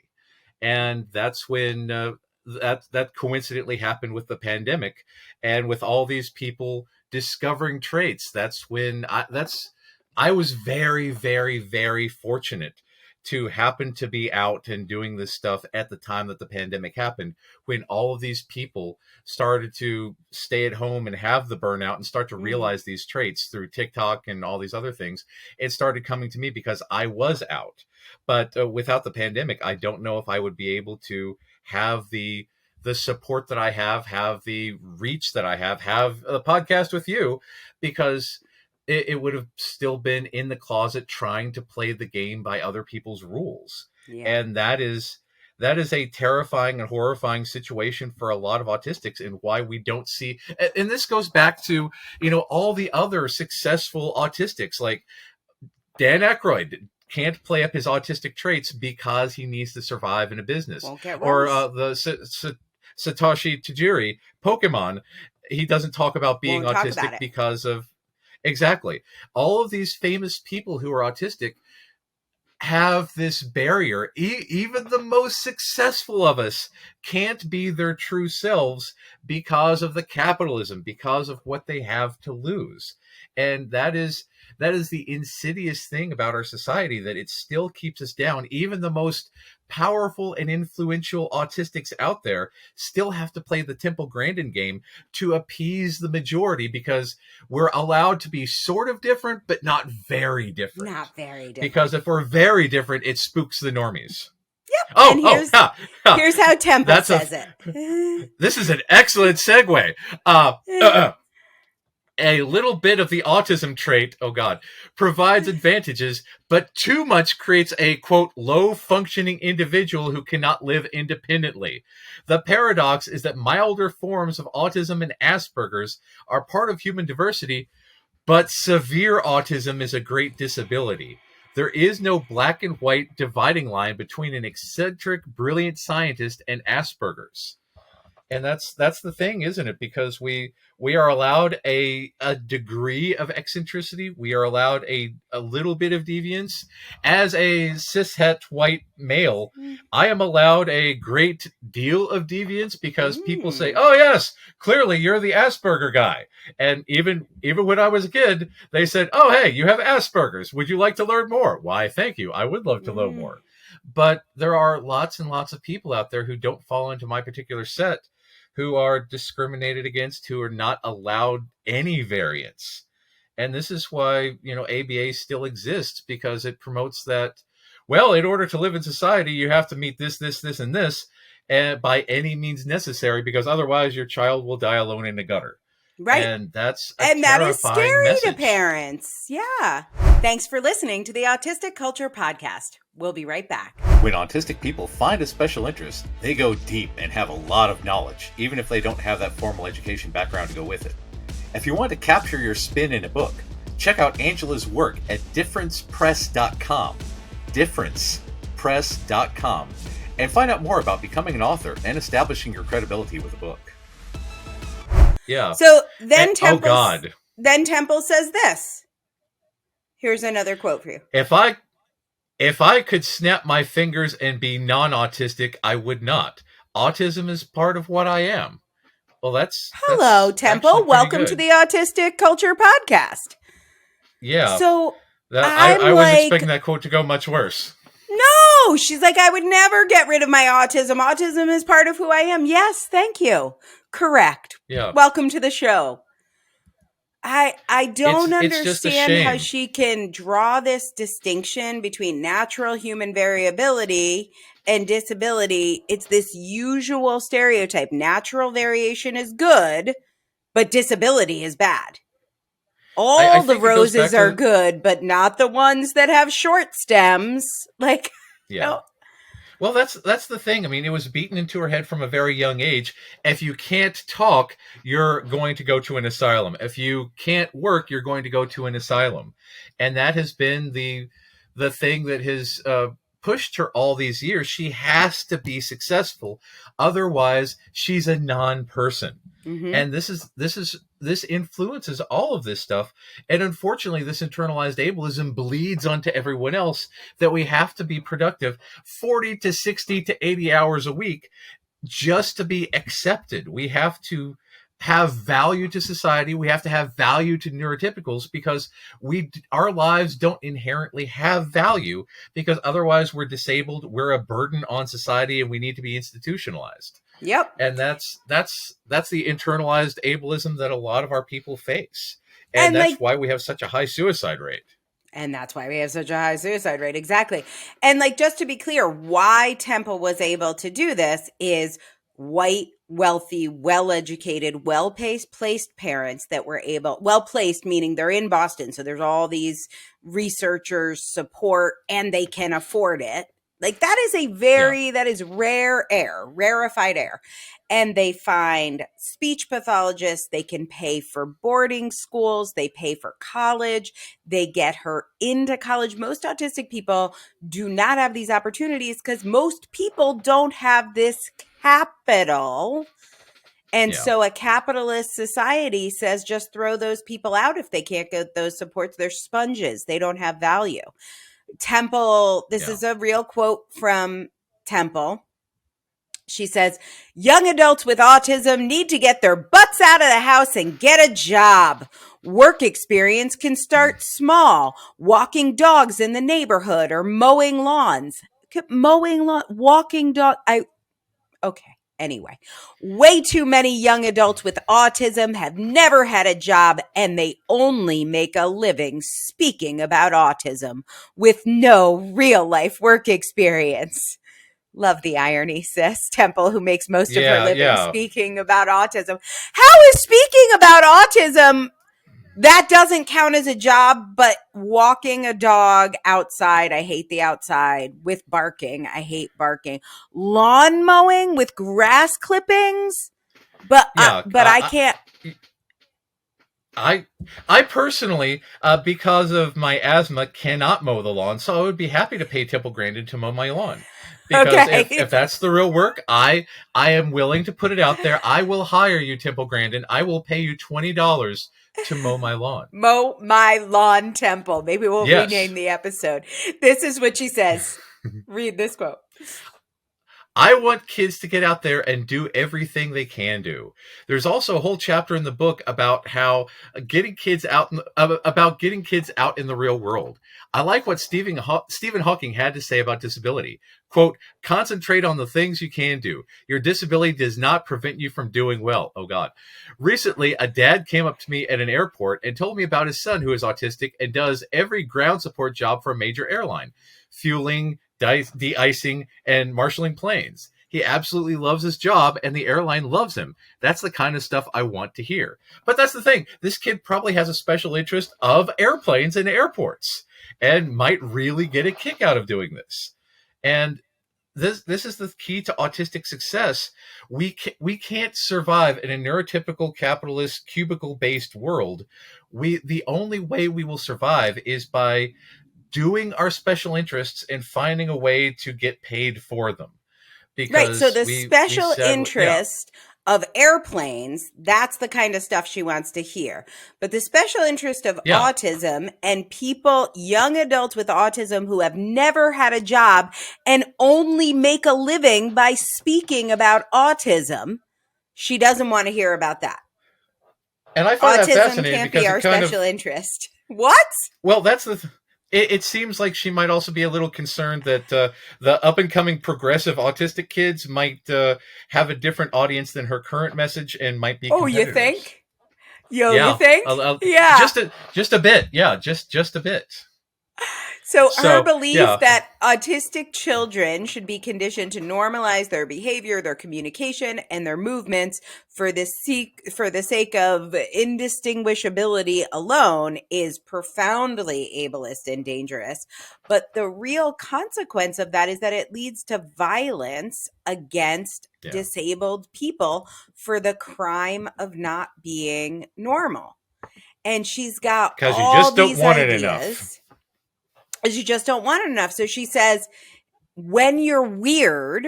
And that's when that coincidentally happened with the pandemic, and with all these people discovering traits. That's when I was very, very, very fortunate to happen to be out and doing this stuff at the time that the pandemic happened, when all of these people started to stay at home and have the burnout and start to Mhm. realize these traits through TikTok and all these other things. It started coming to me because I was out. But without the pandemic, I don't know if I would be able to have the support that I have the reach that I have a podcast with you, because it would have still been in the closet trying to play the game by other people's rules. Yeah. And that is a terrifying and horrifying situation for a lot of autistics, and why we don't see. And this goes back to, all the other successful autistics, like Dan Aykroyd can't play up his autistic traits because he needs to survive in a business. Won't get Or roles. Satoshi Tajiri, Pokemon, he doesn't talk about being Won't talk autistic about it. because of, exactly, all of these famous people who are autistic have this barrier. Even the most successful of us can't be their true selves because of the capitalism, because of what they have to lose. And that is the insidious thing about our society, that it still keeps us down. Even the most powerful and influential autistics out there still have to play the Temple Grandin game to appease the majority, because we're allowed to be sort of different, but not very different. Not very different. Because if we're very different, it spooks the normies. Yep. Oh, And here's how Temple that's says it. this is an excellent segue. A little bit of the autism trait, oh God, provides advantages, but too much creates a, quote, low-functioning individual who cannot live independently. The paradox is that milder forms of autism and Asperger's are part of human diversity, but severe autism is a great disability. There is no black and white dividing line between an eccentric, brilliant scientist and Asperger's. And that's the thing, isn't it? Because we are allowed a degree of eccentricity. We are allowed a little bit of deviance. As a cishet white male, I am allowed a great deal of deviance because people say, "Oh yes, clearly you're the Asperger guy." And even when I was a kid, they said, "Oh hey, you have Asperger's. Would you like to learn more?" Why, thank you. I would love to know more. But there are lots and lots of people out there who don't fall into my particular set, who are discriminated against, who are not allowed any variance. And this is why, ABA still exists, because it promotes that, well, in order to live in society, you have to meet this, this, this, and this, and by any means necessary, because otherwise your child will die alone in the gutter. Right. And that's a And that is terrifying scary message to parents. Yeah. Thanks for listening to the Autistic Culture Podcast. We'll be right back. When autistic people find a special interest, they go deep and have a lot of knowledge, even if they don't have that formal education background to go with it. If you want to capture your spin in a book, check out Angela's work at differencepress.com, differencepress.com, and find out more about becoming an author and establishing your credibility with a book. Yeah. So then Oh God. Then Temple says this. Here's another quote for you. If I could snap my fingers and be non-autistic, I would not. Autism is part of what I am. Well, Hello, Temple. Welcome to the Autistic Culture Podcast. Yeah. So I wasn't expecting that quote to go much worse. No, she's like, I would never get rid of my autism. Autism is part of who I am. Yes, thank you. Correct. Yeah. Welcome to the show. I don't understand how shame. she can draw this distinction between natural human variability and disability. It's this usual stereotype. Natural variation is good, but disability is bad. All the roses are good, but not the ones that have short stems. Like, yeah. No. Well, that's the thing. I mean, it was beaten into her head from a very young age. If you can't talk, you're going to go to an asylum. If you can't work, you're going to go to an asylum. And that has been the thing that has pushed her all these years. She has to be successful. Otherwise, she's a non-person. Mm-hmm. And this influences all of this stuff. And unfortunately, this internalized ableism bleeds onto everyone else, that we have to be productive 40 to 60 to 80 hours a week just to be accepted. We have to have value to society. We have to have value to neurotypicals, because our lives don't inherently have value, because otherwise we're disabled, we're a burden on society, and we need to be institutionalized. Yep. And that's the internalized ableism that a lot of our people face. And that's why we have such a high suicide rate. And that's why we have such a high suicide rate. Exactly. And just to be clear, why Temple was able to do this is white, wealthy, well-educated, well-placed parents that were able, well-placed meaning they're in Boston. So there's all these researchers, support, and they can afford it. That is that is rarefied air. And they find speech pathologists. They can pay for boarding schools. They pay for college. They get her into college. Most autistic people do not have these opportunities because most people don't have this capital. And so a capitalist society says, just throw those people out if they can't get those supports. They're sponges. They don't have value. Temple, this is a real quote from Temple. She says, young adults with autism need to get their butts out of the house and get a job. Work experience can start small, walking dogs in the neighborhood or mowing lawns. Walking dog. Okay. Anyway, way too many young adults with autism have never had a job, and they only make a living speaking about autism with no real life work experience. Love the irony, sis. Temple, who makes most of her living speaking about autism. How is speaking about autism, that doesn't count as a job, but walking a dog outside, I hate the outside, with barking, I hate barking. Lawn mowing with grass clippings, but I can't. I I personally, because of my asthma, cannot mow the lawn, so I would be happy to pay Temple Grandin to mow my lawn. Because if Okay. that's the real work, I am willing to put it out there. I will hire you, Temple Grandin. I will pay you $20 to mow my lawn. Mow my lawn temple. Maybe we'll rename Yes. the episode. This is what she says. Read this quote. I want kids to get out there and do everything they can do. There's also a whole chapter in the book about how about getting kids out in the real world. I like what Stephen Hawking had to say about disability. Quote, concentrate on the things you can do. Your disability does not prevent you from doing well. Oh God. Recently, a dad came up to me at an airport and told me about his son who is autistic and does every ground support job for a major airline. Fueling, de-icing, and marshaling planes. He absolutely loves his job, and the airline loves him. That's the kind of stuff I want to hear. But that's the thing. This kid probably has a special interest of airplanes and airports, and might really get a kick out of doing this. And this is the key to autistic success. We can't survive in a neurotypical capitalist cubicle-based world. The only way we will survive is by doing our special interests and finding a way to get paid for them, Right. So because the we special sadly, yeah, interest of airplanes, that's the kind of stuff she wants to hear. But the special interest of yeah. autism and people, young adults with autism who have never had a job and only make a living by speaking about autism, she doesn't want to hear about that. And I find that Autism fascinating can't be because it our kind special of, interest. What? well, it seems like she might also be a little concerned that the up and coming progressive autistic kids might have a different audience than her current message and might be Oh, you competitors. think? Yo, you Yeah, think? Yeah. just a bit. Yeah, just a bit. So her So belief yeah, that autistic children should be conditioned to normalize their behavior, their communication, and their movements for the sake of indistinguishability alone is profoundly ableist and dangerous. But the real consequence of that is that it leads to violence against yeah, disabled people for the crime of not being normal. And she's got because you all just don't these want it enough. ideas is you just don't want it enough. So she says, when you're weird,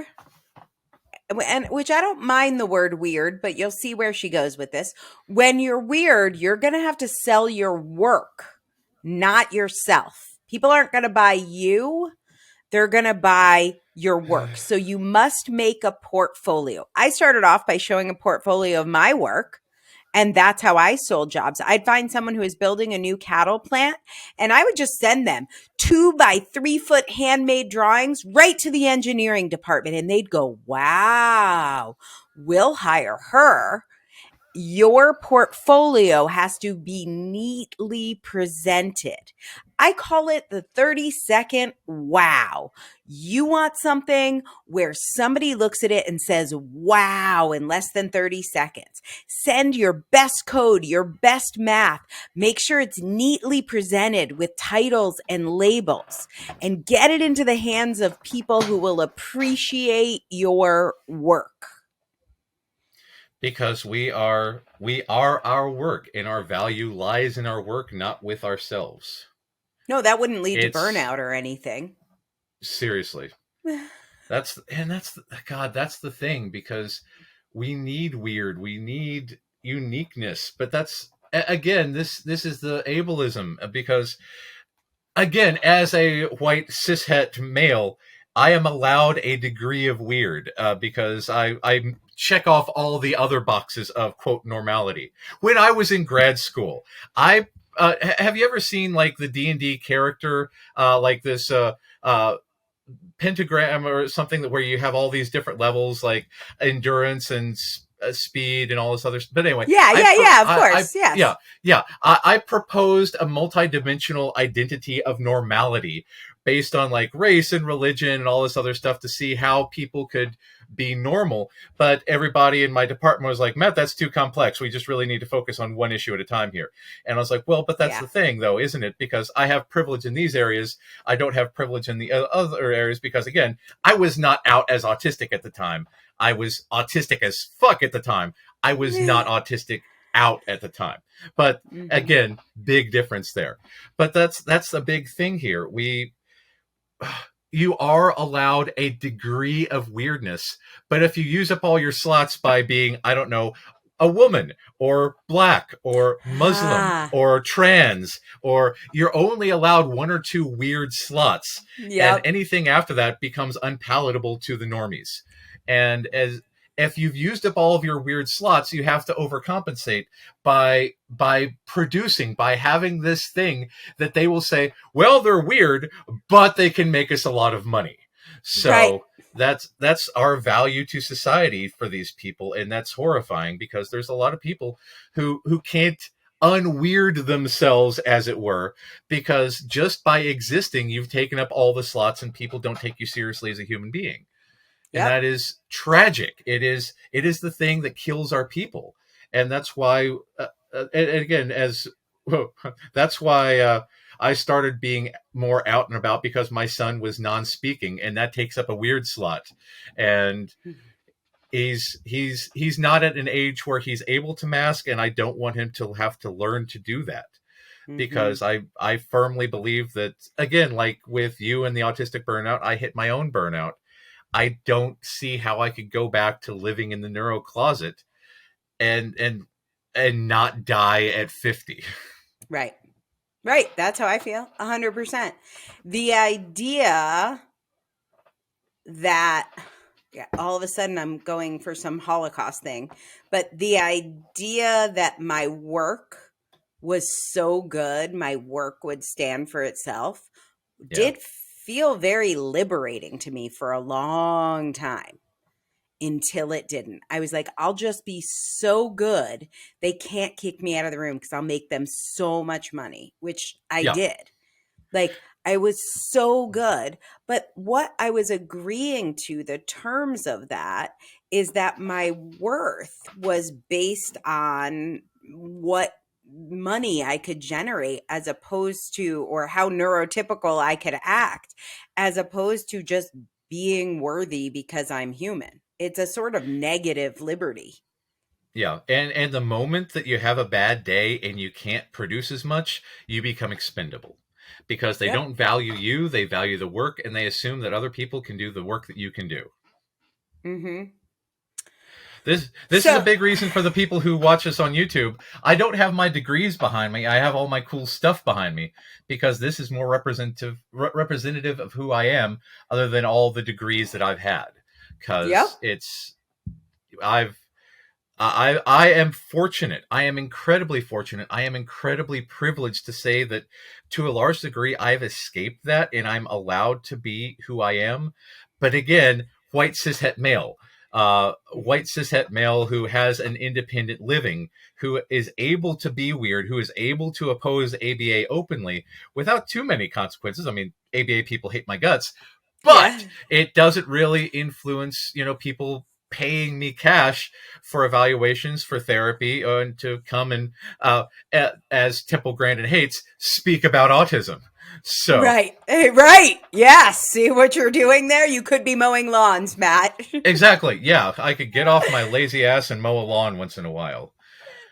and which I don't mind the word weird, but you'll see where she goes with this. When you're weird, you're going to have to sell your work, not yourself. People aren't going to buy you. They're going to buy your work. So you must make a portfolio. I started off by showing a portfolio of my work. And that's how I sold jobs. I'd find someone who is building a new cattle plant, and I would just send them 2 by 3 foot handmade drawings right to the engineering department. And they'd go, wow, we'll hire her. Your portfolio has to be neatly presented. I call it the 30-second wow. You want something where somebody looks at it and says, wow, in less than 30 seconds. Send your best code, your best math. Make sure it's neatly presented with titles and labels, and get it into the hands of people who will appreciate your work. Because we are our work, and our value lies in our work, not with ourselves. No, that wouldn't lead to It's burnout or anything. seriously, that's the thing, because we need weird, we need uniqueness, but that's again, this is the ableism, because again, as a white cishet male, I am allowed a degree of weird, because I check off all the other boxes of quote normality. When I was in grad school, I have you ever seen like the D&D character, like this pentagram or something, that where you have all these different levels like endurance and speed and all this other. But anyway, Yeah, of course. Yes. I proposed a multidimensional identity of normality based on like race and religion and all this other stuff, to see how people could be normal. But everybody in my department was like, Matt, that's too complex. We just really need to focus on one issue at a time here. And I was like, well, but that's Yeah. the thing though, isn't it? Because I have privilege in these areas. I don't have privilege in the other areas, because again, I was not out as autistic at the time. I was autistic as fuck at the time. I was not autistic out at the time. But Hmm. again, big difference there. But that's the big thing here. You are allowed a degree of weirdness, but if you use up all your slots by being, I don't know, a woman or black or Muslim Ah, or trans, or you're only allowed one or two weird slots, and yep. anything after that becomes unpalatable to the normies. And as if you've used up all of your weird slots, you have to overcompensate by having this thing that they will say, well, they're weird, but they can make us a lot of money. Right. So that's our value to society for these people, and that's horrifying because there's a lot of people who can't unweird themselves, as it were, because just by existing you've taken up all the slots and people don't take you seriously as a human being. And Yep. that is tragic. It is the thing that kills our people. And that's why and again, as that's why I started being more out and about, because my son was non-speaking, and that takes up a weird slot. And he's not at an age where he's able to mask, and I don't want him to have to learn to do that, Hmm. because I firmly believe that, again, like with you and the autistic burnout, I hit my own burnout. I don't see how I could go back to living in the neuro closet and not die at 50. Right. Right. That's how I feel. 100%. The idea that, yeah, all of a sudden I'm going for some Holocaust thing, but the idea that my work was so good, my work would stand for itself, Yeah. did feel very liberating to me for a long time until it didn't. I was like, I'll just be so good. They can't kick me out of the room because I'll make them so much money, which I Yeah. did. Like, I was so good. But what I was agreeing to, the terms of that, is that my worth was based on what money I could generate, as opposed to, or how neurotypical I could act, as opposed to just being worthy because I'm human. It's a sort of negative liberty. Yeah. And the moment that you have a bad day and you can't produce as much, you become expendable. Because they Yep. don't value you, they value the work, and they assume that other people can do the work that you can do. Mhm. This is a So, big reason for the people who watch us on YouTube. I don't have my degrees behind me. I have all my cool stuff behind me, because this is more representative of who I am, other than all the degrees that I've had. yep. Because it's I've I am fortunate. I am incredibly fortunate. I am incredibly privileged to say that, to a large degree, I've escaped that and I'm allowed to be who I am. But again, white cishet male, white cishet male who has an independent living, who is able to be weird, who is able to oppose ABA openly without too many consequences. I mean, ABA people hate my guts, Yeah. but it doesn't really influence, people paying me cash for evaluations, for therapy, and to come and, as Temple Grandin hates, speak about autism. So Right. Hey, right. Yes. See what you're doing there? You could be mowing lawns, Matt. exactly, yeah, I could get off my lazy ass and mow a lawn once in a while.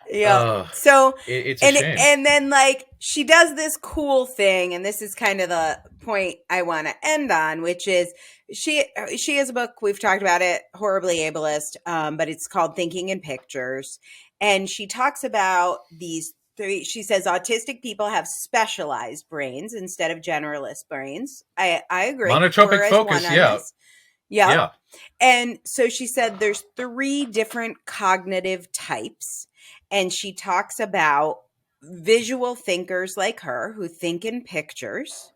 Yeah. uh So, it's a and shame. and then, like, she does this cool thing, and this is kind of the point I want to end on, which is, she has a book, we've talked about it, horribly ableist, but it's called Thinking in Pictures, and she talks about these three. She says autistic people have specialized brains instead of generalist brains. I agree. We're Monotropic as one focus, on yeah. this. Yep. Yeah. And so she said there's three different cognitive types. And she talks about visual thinkers like her who think in pictures.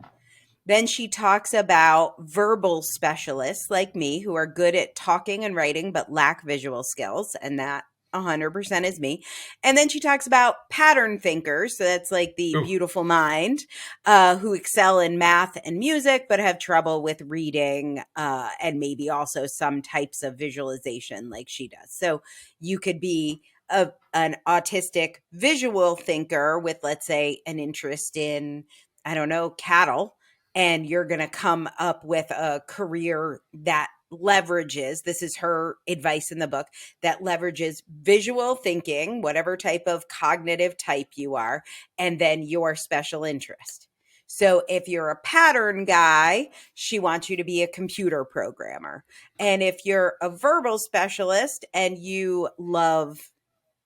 Then she talks about verbal specialists like me who are good at talking and writing but lack visual skills. And that 100% is me. And then she talks about pattern thinkers. So that's like the Ooh. beautiful mind, who excel in math and music but have trouble with reading, and maybe also some types of visualization like she does. So you could be an autistic visual thinker with, let's say, an interest in, I don't know, cattle, and you're going to come up with a career that leverages, this is her advice in the book, that leverages visual thinking, whatever type of cognitive type you are, and then your special interest. So if you're a pattern guy, she wants you to be a computer programmer. And if you're a verbal specialist and you love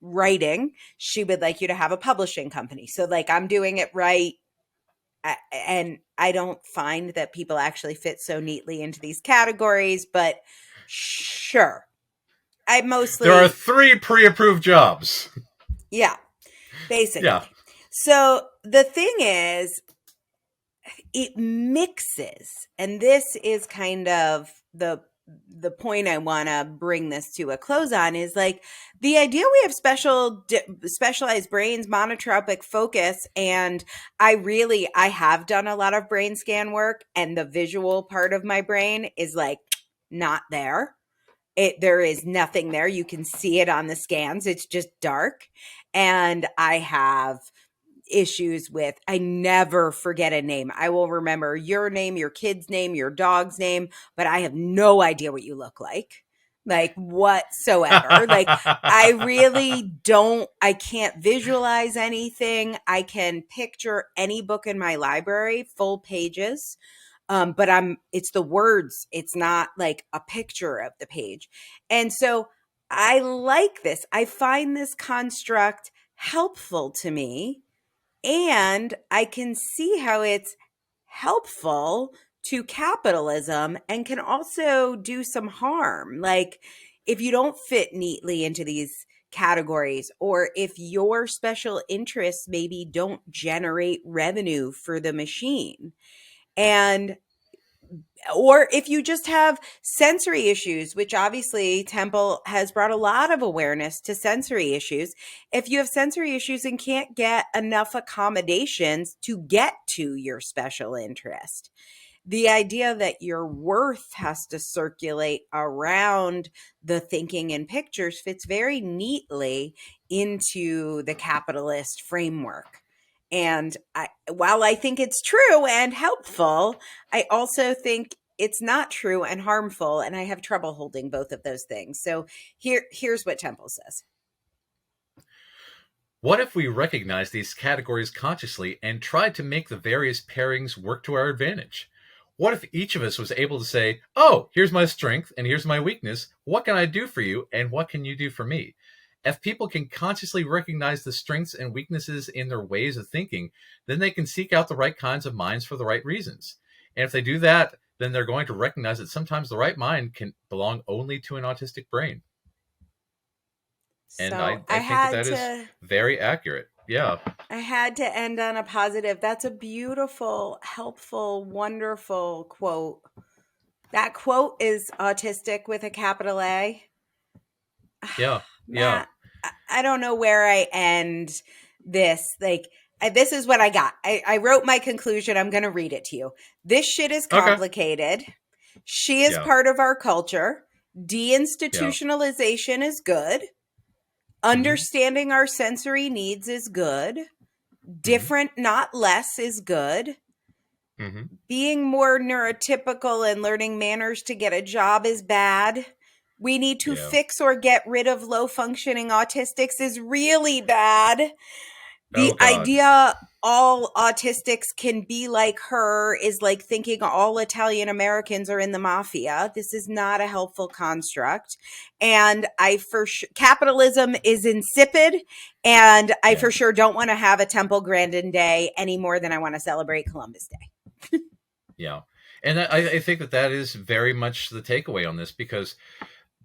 writing, she would like you to have a publishing company. So like I'm doing it right. And I don't find that people actually fit so neatly into these categories, but sure. I There are mostly, 3 pre-approved jobs. yeah, Yeah. basically. So the thing is, it mixes, and this is kind of the point I want to bring this to a close on, is like the idea we have specialized brains, monotropic focus, and I have done a lot of brain scan work, and the visual part of my brain is like not there. There is nothing there. You can see it on the scans. It's just dark. And I have issues with, I never forget a name. I will remember your name, your kid's name, your dog's name, but I have no idea what you look like whatsoever. Like I really don't, I can't visualize anything. I can picture any book in my library, full pages. But it's the words. It's not like a picture of the page. And so I like this. I find this construct helpful to me, and I can see how it's helpful to capitalism and can also do some harm. Like if you don't fit neatly into these categories, or if your special interests maybe don't generate revenue for the machine, and or if you just have sensory issues, which obviously Temple has brought a lot of awareness to sensory issues. If you have sensory issues and can't get enough accommodations to get to your special interest, the idea that your worth has to circulate around the thinking in pictures fits very neatly into the capitalist framework. And while I think it's true and helpful, I also think it's not true and harmful. And I have trouble holding both of those things. So here's what Temple says. What if we recognize these categories consciously and tried to make the various pairings work to our advantage? What if each of us was able to say, oh, here's my strength and here's my weakness. What can I do for you and what can you do for me? If people can consciously recognize the strengths and weaknesses in their ways of thinking, then they can seek out the right kinds of minds for the right reasons. And if they do that, then they're going to recognize that sometimes the right mind can belong only to an autistic brain. And So I think that that is very accurate. Yeah. I had to end on a positive. That's a beautiful, helpful, wonderful quote. That quote is autistic with a capital A. Yeah. Yeah. Matt, I don't know where I end this. Like, this is what I got. I wrote my conclusion. I'm going to read it to you. This shit is Okay. complicated. She is Yeah. part of our culture. Yeah. Deinstitutionalization is good. Understanding our sensory needs is good. Different, not less, is good. Mm-hmm. Being more neurotypical and learning manners to get a job is bad. We need to Yeah. fix or get rid of low functioning autistics is really bad. The Oh, God. idea all autistics can be like her is like thinking all Italian Americans are in the mafia. This is not a helpful construct. And capitalism is insipid. And I Yeah. for sure don't want to have a Temple Grandin Day any more than I want to celebrate Columbus Day. Yeah. And I think that that is very much the takeaway on this, because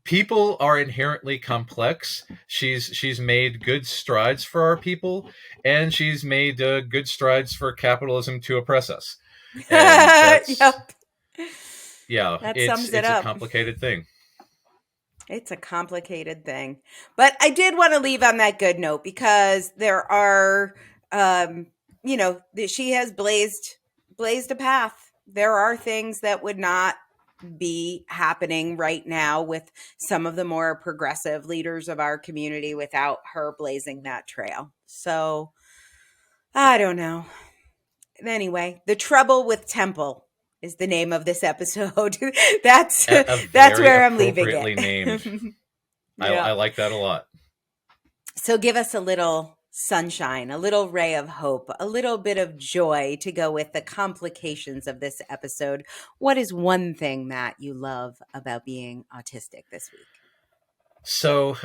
people are inherently complex. She's made good strides for our people, and she's made good strides for capitalism to oppress us. And that's Yep. yeah, That it's sums it a up. complicated thing. It's a complicated thing. But I did want to leave on that good note, because there are, she has blazed a path. There are things that would not be happening right now with some of the more progressive leaders of our community without her blazing that trail. So I don't know. Anyway, the trouble with Temple is the name of this episode. That's Very where I'm leaving appropriately it. named. Yeah. I like that a lot. So give us a little sunshine, a little ray of hope, a little bit of joy to go with the complications of this episode. What is one thing, Matt, you love about being autistic this week? So,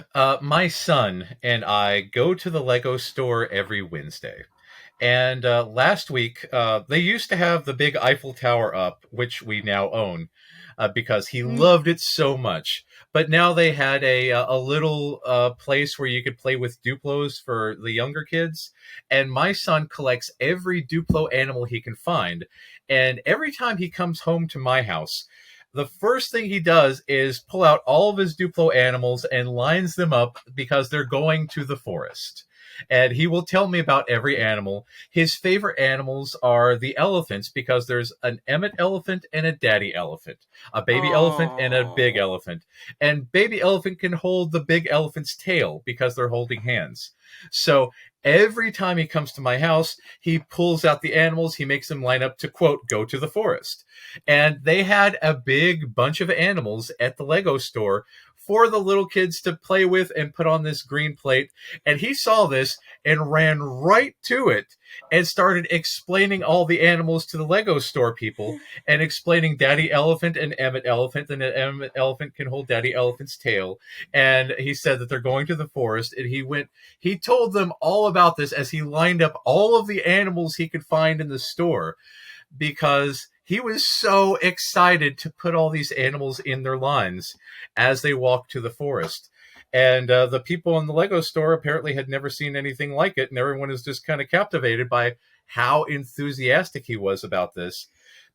my son and I go to the Lego store every Wednesday. And last week, they used to have the big Eiffel Tower up, which we now own, because he loved it so much. But now they had a little place where you could play with Duplos for the younger kids. And my son collects every Duplo animal he can find. And every time he comes home to my house, the first thing he does is pull out all of his Duplo animals and lines them up because they're going to the forest. And he will tell me about every animal. His favorite animals are the elephants because there's an Emmett elephant and a daddy elephant, a baby elephant and a big elephant. And baby elephant can hold the big elephant's tail because they're holding hands. So every time he comes to my house, he pulls out the animals. He makes them line up to, quote, go to the forest. And they had a big bunch of animals at the Lego store for the little kids to play with and put on this green plate. And he saw this and ran right to it and started explaining all the animals to the Lego store people and explaining Daddy Elephant and Emmett Elephant, and that Emmett Elephant can hold Daddy Elephant's tail. And he said that they're going to the forest, and he told them all about this as he lined up all of the animals he could find in the store, because he was so excited to put all these animals in their lines as they walked to the forest. And the people in the Lego store apparently had never seen anything like it, and everyone is just kind of captivated by how enthusiastic he was about this,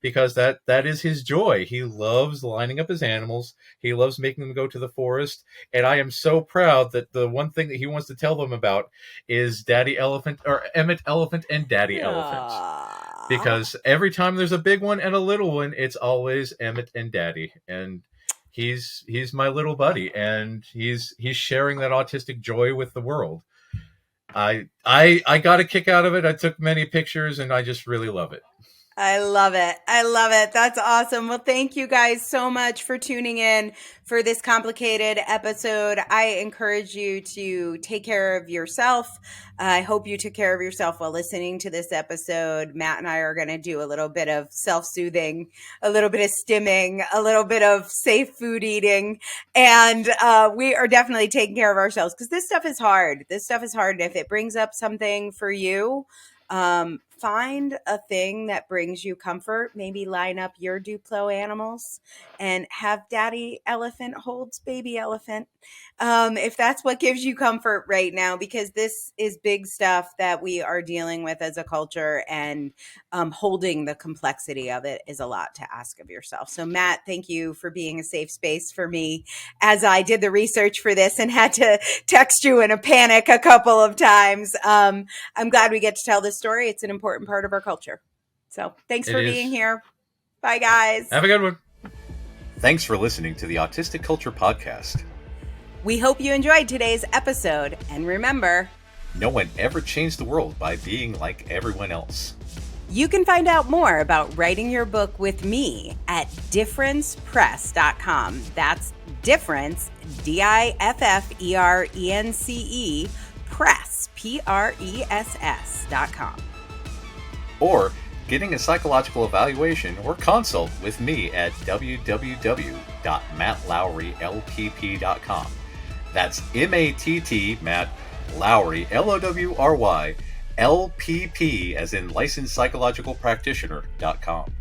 because that is his joy. He loves lining up his animals. He loves making them go to the forest. And I am so proud that the one thing that he wants to tell them about is Daddy Elephant, or Emmett Elephant and Daddy Elephant. Because every time there's a big one and a little one, it's always Emmett and Daddy. And he's my little buddy, and he's sharing that autistic joy with the world. I got a kick out of it. I took many pictures, and I just really love it. I love it. I love it. That's awesome. Well, thank you guys so much for tuning in for this complicated episode. I encourage you to take care of yourself. I hope you took care of yourself while listening to this episode. Matt and I are going to do a little bit of self-soothing, a little bit of stimming, a little bit of safe food eating. And we are definitely taking care of ourselves, because this stuff is hard. This stuff is hard. And if it brings up something for you, find a thing that brings you comfort. Maybe line up your Duplo animals and have Daddy Elephant holds baby elephant. If that's what gives you comfort right now, because this is big stuff that we are dealing with as a culture, and holding the complexity of it is a lot to ask of yourself. So Matt, thank you for being a safe space for me as I did the research for this and had to text you in a panic a couple of times. I'm glad we get to tell this story. It's an important part of our culture. So thanks for being here. Bye, guys. Have a good one. Thanks for listening to the Autistic Culture podcast. We hope you enjoyed today's episode. And remember, no one ever changed the world by being like everyone else. You can find out more about writing your book with me at differencepress.com. That's difference, DIFFERENCE, press, PRESS.com. Or getting a psychological evaluation or consult with me at www.mattlowrylpp.com. That's MATT, Matt Lowry, LOWRY, LPP, as in licensed psychological practitioner.com.